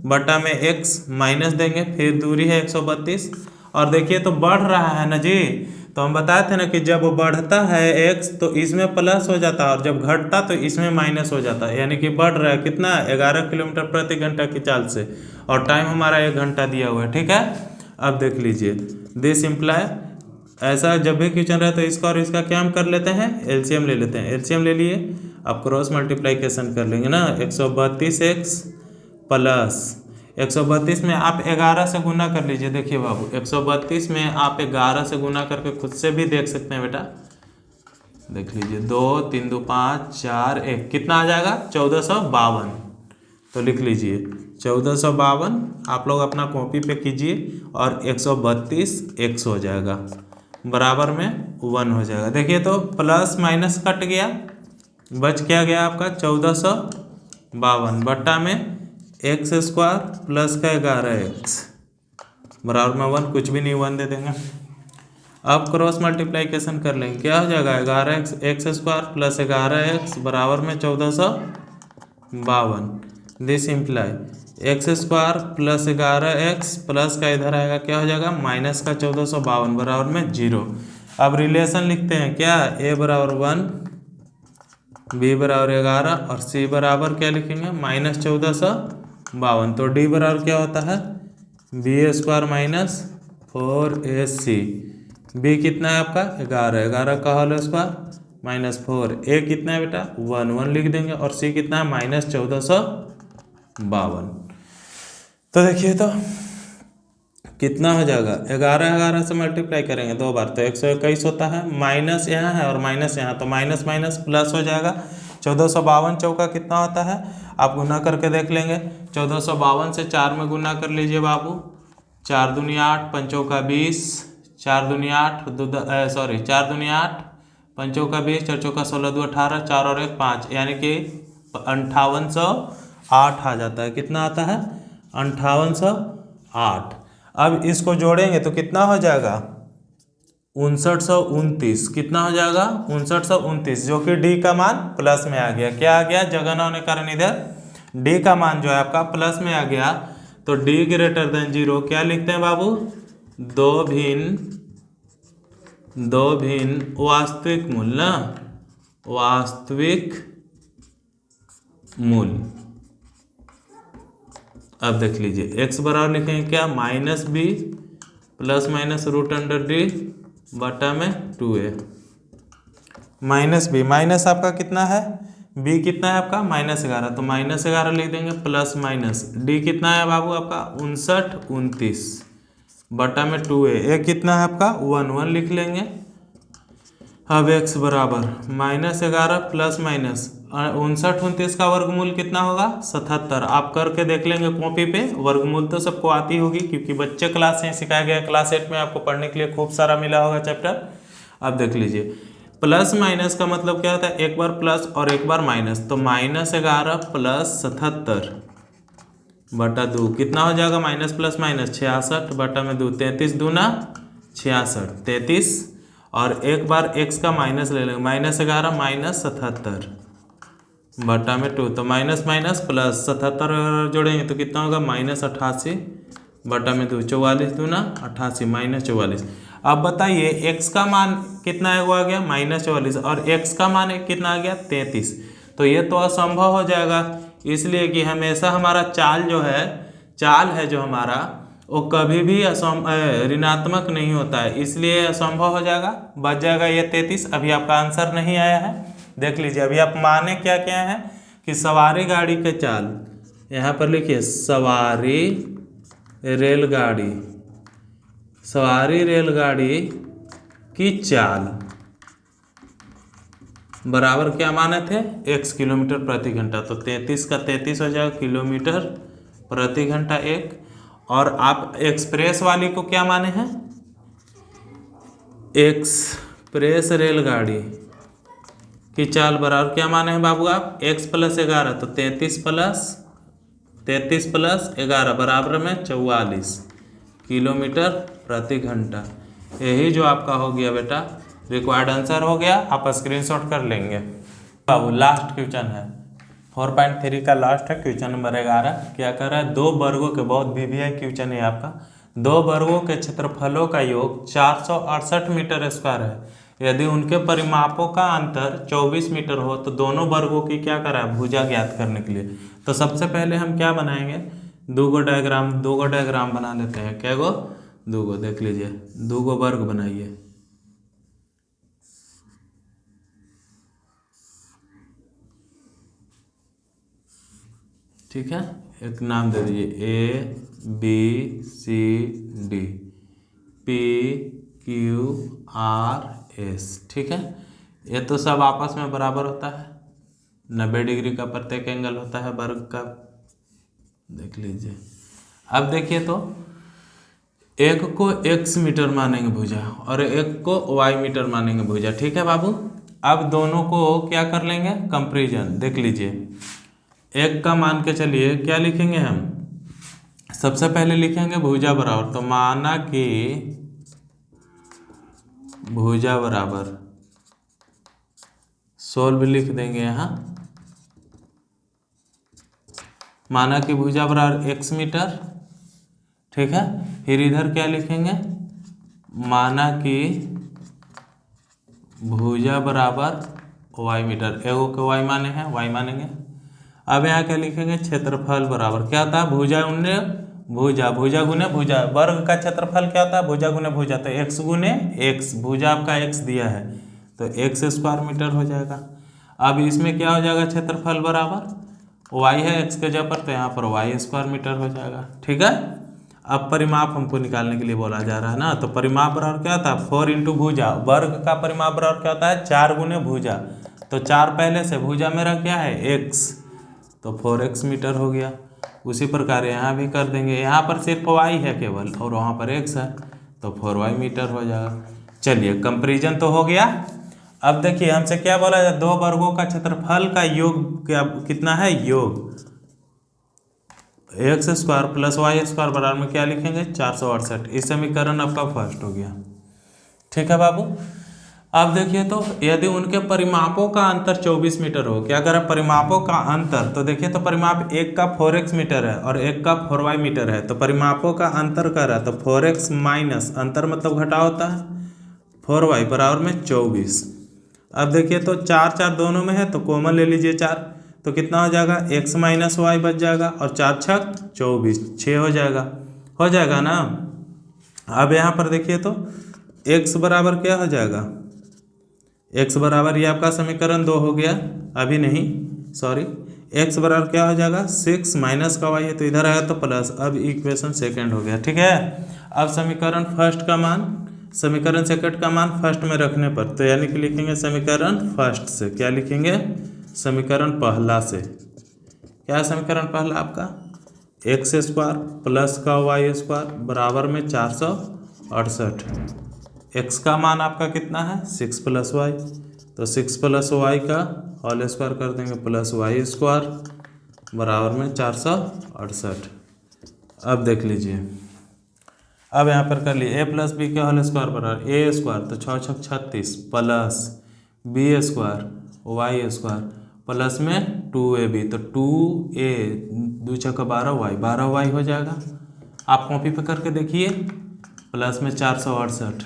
बटा में x माइनस देंगे, फिर दूरी है 132, और देखिए तो बढ़ रहा है ना जी, तो हम बताए थे ना कि जब वो बढ़ता है x तो इसमें प्लस हो जाता है, और जब घटता तो इसमें माइनस हो जाता है, यानी कि बढ़ रहा है कितना, 11 किलोमीटर प्रति घंटा की चाल से, और टाइम हमारा 1 घंटा दिया हुआ है, ठीक है। अब देख लीजिए, दिस इम्प्लाई, ऐसा जब भी क्वेश्चन रहे तो इसका और इसका क्या हम कर लेते हैं, एलसीएम ले लेते हैं, एलसीएम ले लिए, अब क्रॉस मल्टीप्लाइकेशन कर लेंगे ना, 132x प्लस 132 में आप 11 से गुना कर लीजिए, देखिए बाबू 132 में आप 11 से गुना करके खुद से भी देख सकते हैं बेटा, देख लीजिए 2 3 2 5 4 1 कितना आ जाएगा, 1452। तो लिख लीजिए 1452, आप लोग अपना कॉपी पे कीजिए, और 132 x हो जाएगा, बराबर में 1 हो जाएगा। देखिए तो प्लस माइनस कट गया, बच क्या गया आपका 1452 बट्टा में x² प्लस का 11x बराबर में 1, कुछ भी नहीं 1 दे देंगे। अब क्रॉस मल्टीप्लाइकेशन कर लेंगे, क्या हो जाएगा 11x² प्लस 11x बराबर में 1452, this imply x² plus 11x plus का इधर आएगा क्या हो जाएगा, माइनस का 1452 बराबर में 0। अब रिलेशन लिखते हैं क्या, a बराबर 1, b बराबर 11 और c बराबर क्या लिखेंगे, -1452। तो d बराबर क्या होता है, b² माइनस 4ac, b कितना है आपका 11 का होल स्क्वायर माइनस 4, a कितना है बेटा 1 लिख देंगे, और c कितना है -1452। तो देखिए तो कितना हो जाएगा, 11 से मल्टीप्लाई करेंगे 2 बार तो 121 होता है, माइनस यहाँ है और माइनस यहाँ, तो माइनस माइनस प्लस हो जाएगा। 1452 चौका कितना होता है, आप गुना करके देख लेंगे, 1452 से 4 में गुना कर लीजिए बाबू, 4 दूनी 8, 5 चौका 20, 4 दूनी 8, 4 दूनी 8, 5 चौका 20, 4 चौका 16, 2 18, 4 और 1 5, यानी कि 5808 आ जाता है। कितना आता है 5808। अब इसको जोड़ेंगे तो कितना हो जाएगा 5929, कितना हो जाएगा 5929, जो कि डी का मान प्लस में आ गया, क्या आ गया, जगह न होने के कारण इधर डी का मान जो है आपका प्लस में आ गया। तो डी ग्रेटर देन 0 क्या लिखते हैं बाबू, दो भिन्न वास्तविक मूल ना, वास्तविक मूल। अब देख लीजिए x बराबर लिखेंगे क्या, -b प्लस माइनस √d बटा में 2a, -b माइनस आपका कितना है बी कितना है आपका -11, तो -11 लिख देंगे प्लस माइनस। डी कितना है बाबू आपका 59 29 बटा में 2a, ए कितना है आपका 1 लिख लेंगे। अब x बराबर -11 प्लस माइनस 59 29 का वर्गमूल कितना होगा 77। आप करके देख लेंगे कॉपी पे, वर्गमूल तो सबको आती होगी क्योंकि बच्चे क्लास से सिखाया गया, क्लास 8 में आपको पढ़ने के लिए खूब सारा मिला होगा चैप्टर। अब देख लीजिए प्लस माइनस का मतलब क्या होता है, एक बार प्लस और एक बार माइनस, तो -11 प्लस 77 बटा 2 कितना हो जाएगा, माइनस प्लस माइनस 66 बटा में 2, 33 दूना 66 33, और एक बार x का माइनस ले लेंगे, -11 -77 बटा में 2, तो माइनस माइनस प्लस 77 जोड़ेंगे तो कितना होगा -88 बटा में 2, 44 दूना 88 -44। अब बताइए x का मान कितना है, वो आ गया -44, और x का मान कितना आ गया 33, तो ये तो असंभव हो जाएगा, इसलिए कि हमेशा हमारा चाल है जो हमारा वो कभी भी ऋणात्मक नहीं होता है, इसलिए असंभव हो जाएगा, बच जाएगा ये 33। अभी आपका आंसर नहीं आया है, देख लीजिए। अभी आप माने क्या क्या है कि सवारी गाड़ी के चाल, यहाँ पर लिखिए सवारी रेलगाड़ी की चाल बराबर क्या माने थे, x किलोमीटर प्रति घंटा, तो 33 का 33 हो जाएगा किलोमीटर प्रति घंटा 1। और आप एक्सप्रेस वाली को क्या माने हैं, एक्सप्रेस रेलगाड़ी की चाल बराबर क्या माने हैं बाबू आप, x + 11, तो 33 + 11 बराबर में 44 किलोमीटर प्रति घंटा। यही जो आपका हो गया बेटा रिक्वायर्ड आंसर हो गया, आप स्क्रीनशॉट कर लेंगे। बाबू लास्ट क्वेश्चन है 4.3 का लास्ट है, क्वेश्चन नंबर 11। क्या कर रहा है, दो वर्गों के, बहुत वीवीआई क्वेश्चन है आपका, दो वर्गों के क्षेत्रफलों का योग 468 मीटर स्क्वायर है। यदि उनके परिमापों का अंतर 24 मीटर हो तो दोनों वर्गों की क्या करा है, भुजा ज्ञात करने के लिए। तो सबसे पहले हम क्या बनाएंगे, दो गो डायग्राम बना लेते हैं। क्या गो, दो गो, देख लीजिए, दो गो वर्ग बनाइए। ठीक है, एक नाम दे दीजिए ABCD PQRS। ठीक है, ये तो सब आपस में बराबर होता है, 90 डिग्री का प्रत्येक एंगल होता है वर्ग का, देख लीजिए। अब देखिए तो एक को x मीटर मानेंगे भुजा और एक को y मीटर मानेंगे भुजा। ठीक है बाबू, अब दोनों को क्या कर लेंगे, कंपेरिजन। देख लीजिए, एक का मान के चलिए क्या लिखेंगे हम, सबसे पहले लिखेंगे भुजा बराबर, तो माना कि भुजा बराबर सोल्व लिख देंगे यहाँ, माना कि भुजा बराबर x मीटर। ठीक है, फिर इधर क्या लिखेंगे, माना कि भुजा बराबर y मीटर, एगो के y माने हैं, y मानेंगे। अब यहाँ क्या लिखेंगे, क्षेत्रफल बराबर क्या होता है, भुजा गुने भुजा, वर्ग का क्षेत्रफल क्या होता है, भुजा गुने भुजा, तो x गुने x, भुजा आपका x दिया है तो x स्क्वायर मीटर हो जाएगा। अब इसमें क्या हो जाएगा, क्षेत्रफल बराबर y है x के जगह पर, तो यहाँ पर y स्क्वायर मीटर हो जाएगा। ठीक है, अब परिमाप हमको निकालने के लिए बोला जा रहा है ना, तो परिमाप बराबर क्या होता है, 4 × भुजा, वर्ग का परिमाप बराबर क्या होता है 4 गुने भुजा, तो 4 पहले से, भुजा मेरा क्या है x, तो 4x मीटर हो गया। उसी प्रकार यहाँ भी कर देंगे, यहाँ पर सिर्फ y है केवल और वहाँ पर x है, तो 4y मीटर हो जाएगा। चलिए कंपेरिजन तो हो गया। अब देखिए हमसे क्या बोला जाए, दो वर्गों का क्षेत्रफल का योग क्या कितना है, योग x स्क्वायर + y स्क्वायर बराबर में क्या लिखेंगे 468। इस समीकरण आपका फर्स्ट हो गया। ठीक है बाबू, अब देखिए तो यदि उनके परिमापों का अंतर 24 मीटर हो, क्या करें, परिमापों का अंतर, तो देखिए तो परिमाप एक का 4x मीटर है और एक का 4y मीटर है, तो परिमापों का अंतर कर रहा है, तो 4x माइनस अंतर मतलब घटा होता है 4y बराबर में 24। अब देखिए तो 4 4 दोनों में है तो कॉमन ले लीजिए 4, तो कितना हो जाएगा x - y बच जाएगा, और 4 छक 24, 6 हो जाएगा ना। अब यहाँ पर देखिए तो x बराबर क्या हो जाएगा, x बराबर, ये आपका समीकरण 2 हो गया, अभी नहीं सॉरी, x बराबर क्या हो जाएगा 6 माइनस का y है तो इधर आया तो प्लस, अब इक्वेशन सेकंड हो गया। ठीक है, अब समीकरण फर्स्ट का मान समीकरण सेकंड का मान फर्स्ट में रखने पर, तो यानी कि लिखेंगे समीकरण फर्स्ट से, क्या लिखेंगे समीकरण पहला से। क्या है समीकरण पहला आपका, एक्स स्क्वायर प्लस का वाई स्क्वायर बराबर में 468। एक्स का मान आपका कितना है 6 प्लस वाई, तो 6 प्लस वाई का होल स्क्वायर कर देंगे प्लस वाई स्क्वायर बराबर में 468। अब देख लीजिए, अब यहाँ पर कर लिए a प्लस बी के होल स्क्वायर बराबर ए स्क्वायर, तो 6 छक 36 plus b square y square plus में 2ab, तो 2a 2 छक 12 वाई हो जाएगा। आप कॉपी पे करके देखिए, प्लस में 468।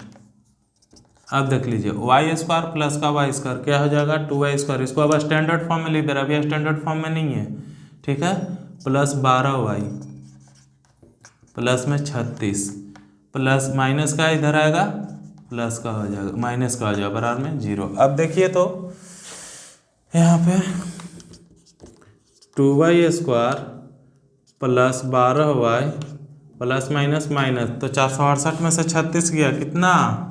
अब देख लीजिए वाई स्क्वायर प्लस का वाई स्क्वायर क्या हो जाएगा 2y स्क्वायर, इसको अब स्टैंडर्ड फॉर्म में लिख दे रहा, अभी स्टैंडर्ड फॉर्म में नहीं है। ठीक है, प्लस 12y प्लस में 36 प्लस माइनस का इधर आएगा प्लस का हो जाएगा, माइनस का हो जाएगा बराबर में 0। अब देखिए तो यहाँ पे 2y square plus 12y plus minus minus, तो 468 में से 36 गया कितना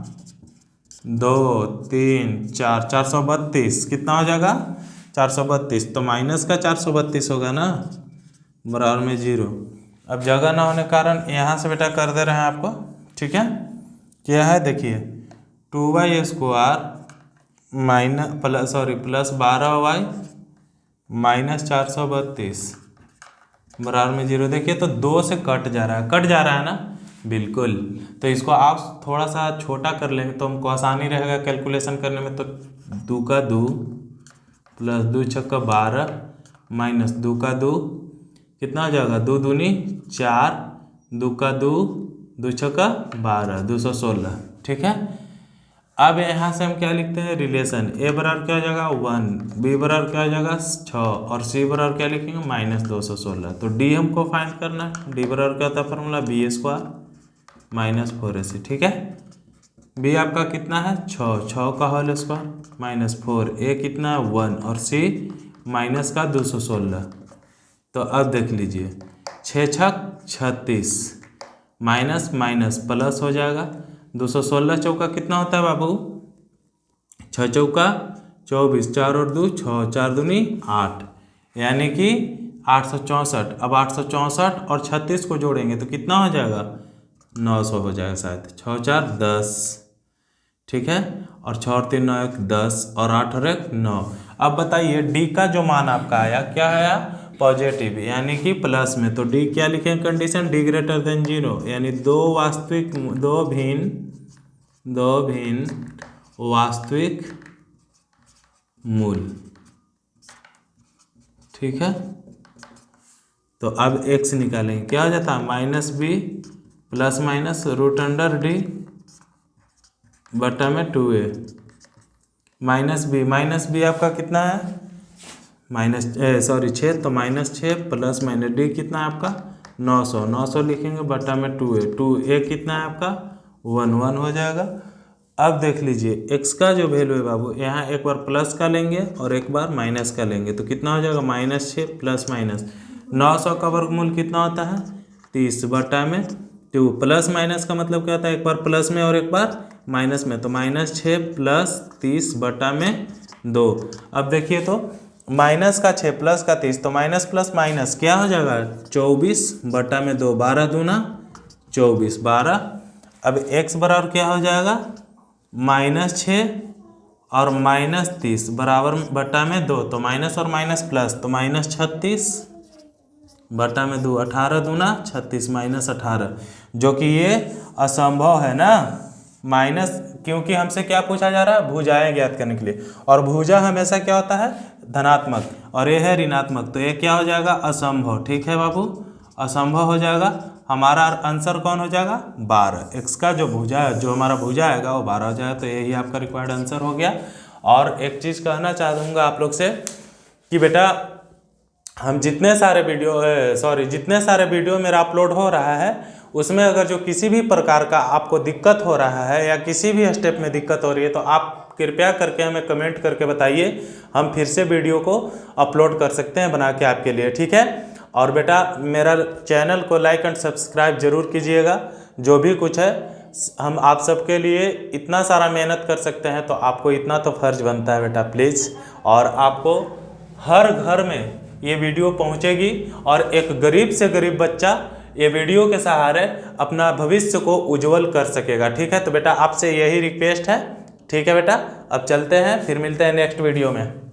2 3 4 432, कितना हो जाएगा 432, तो माइनस का 432 होगा ना बराबर में 0। अब जगह ना होने कारण यहाँ से बेटा कर दे रहे हैं आपको। ठीक है, क्या है देखिए 2y square plus 12y minus 432 बराबर में 0। देखिए तो 2 से कट जा रहा है ना, बिल्कुल। तो इसको आप थोड़ा सा छोटा कर लेंगे तो हमको आसानी रहेगा कैलकुलेशन करने में। तो 2 का 2 प्लस 2 छक्का 12 माइनस 2 का 2 कितना हो जाएगा 2 दूनी 4, 2 का 2 2 छक्का 12 216। ठीक है, अब यहाँ से हम क्या लिखते हैं रिलेशन, a बराबर क्या हो जाएगा 1, b बराबर क्या हो जाएगा 6 और c बराबर क्या लिखेंगे माइनस 216। तो d हमको फाइंड करना है, d बराबर क्या होता है formula b square minus 4ac। ठीक है, b आपका कितना है 6 का होल स्क्वायर माइनस 4, a कितना है 1 और c माइनस का 216। तो अब देख लीजिए 6 छक 36 माइनस माइनस प्लस हो जाएगा 216 चौका कितना होता है बाबू 6 चौका 24, 4 और 2 6, 4 दूनी 8, यानी कि 864। अब 864 और 36 को जोड़ेंगे तो कितना हो जाएगा 900 हो जाएगा शायद, 6 4 10। ठीक है, और 6 और 3 9 1 10 और 8 और 1 9। अब बताइए डी का जो मान आपका आया क्या आया पॉजिटिव, यानी कि प्लस में। तो डी क्या लिखें कंडीशन डी ग्रेटर देन 0, यानी दो भिन्न वास्तविक मूल। ठीक है, तो अब x निकालेंगे क्या हो जाता है minus b plus minus root under d बटा में 2a माइनस बी आपका कितना है माइनस 6, तो -6 प्लस माइनस डी कितना है आपका 900 लिखेंगे बटा में 2a कितना है आपका 1 हो जाएगा। अब देख लीजिए x का जो वैल्यू है बाबू, यहाँ एक बार प्लस का लेंगे और एक बार माइनस का लेंगे, तो कितना हो जाएगा -6 प्लस माइनस 900 का वर्गमूल कितना होता है 30 बटा में 2। प्लस माइनस का मतलब क्या होता है एक बार प्लस में और एक बार माइनस में, तो -6 प्लस 30 बटा में 2। अब देखिए तो माइनस का 6 प्लस का 30, तो माइनस प्लस माइनस क्या हो जाएगा 24 बटा में 2, 12 दूना 24 12। अब x बराबर क्या हो जाएगा -6 और -30 बराबर बटा में 2, तो माइनस और माइनस प्लस, तो -36 बटा में 2, 18 दूना 36 -18, जो कि ये असंभव है ना माइनस, क्योंकि हमसे क्या पूछा जा रहा है भुजाएं ज्ञात करने के लिए, और भुजा हमेशा क्या होता है धनात्मक और ये है ऋणात्मक, तो ये क्या हो जाएगा असंभव। ठीक है बाबू, असंभव हो जाएगा। हमारा आंसर कौन हो जाएगा 12, एक्स का जो भुजा है जो हमारा भुजा आएगा वो 12 हो जाएगा, तो यही आपका रिक्वायर्ड आंसर हो गया। और एक चीज़ कहना चाहूँगा आप लोग से कि बेटा हम जितने सारे वीडियो मेरा अपलोड हो रहा है उसमें अगर जो किसी भी प्रकार का आपको दिक्कत हो रहा है या किसी भी स्टेप में दिक्कत हो रही है तो आप कृपया करके हमें कमेंट करके बताइए, हम फिर से वीडियो को अपलोड कर सकते हैं बना के आपके लिए, ठीक है। और बेटा मेरा चैनल को लाइक एंड सब्सक्राइब जरूर कीजिएगा। जो भी कुछ है हम आप सबके लिए इतना सारा मेहनत कर सकते हैं, तो आपको इतना तो फर्ज बनता है बेटा प्लीज़। और आपको हर घर में ये वीडियो पहुंचेगी और एक गरीब से गरीब बच्चा ये वीडियो के सहारे अपना भविष्य को उज्जवल कर सकेगा, ठीक है। तो बेटा आपसे यही रिक्वेस्ट है, ठीक है बेटा। अब चलते हैं, फिर मिलते हैं नेक्स्ट वीडियो में।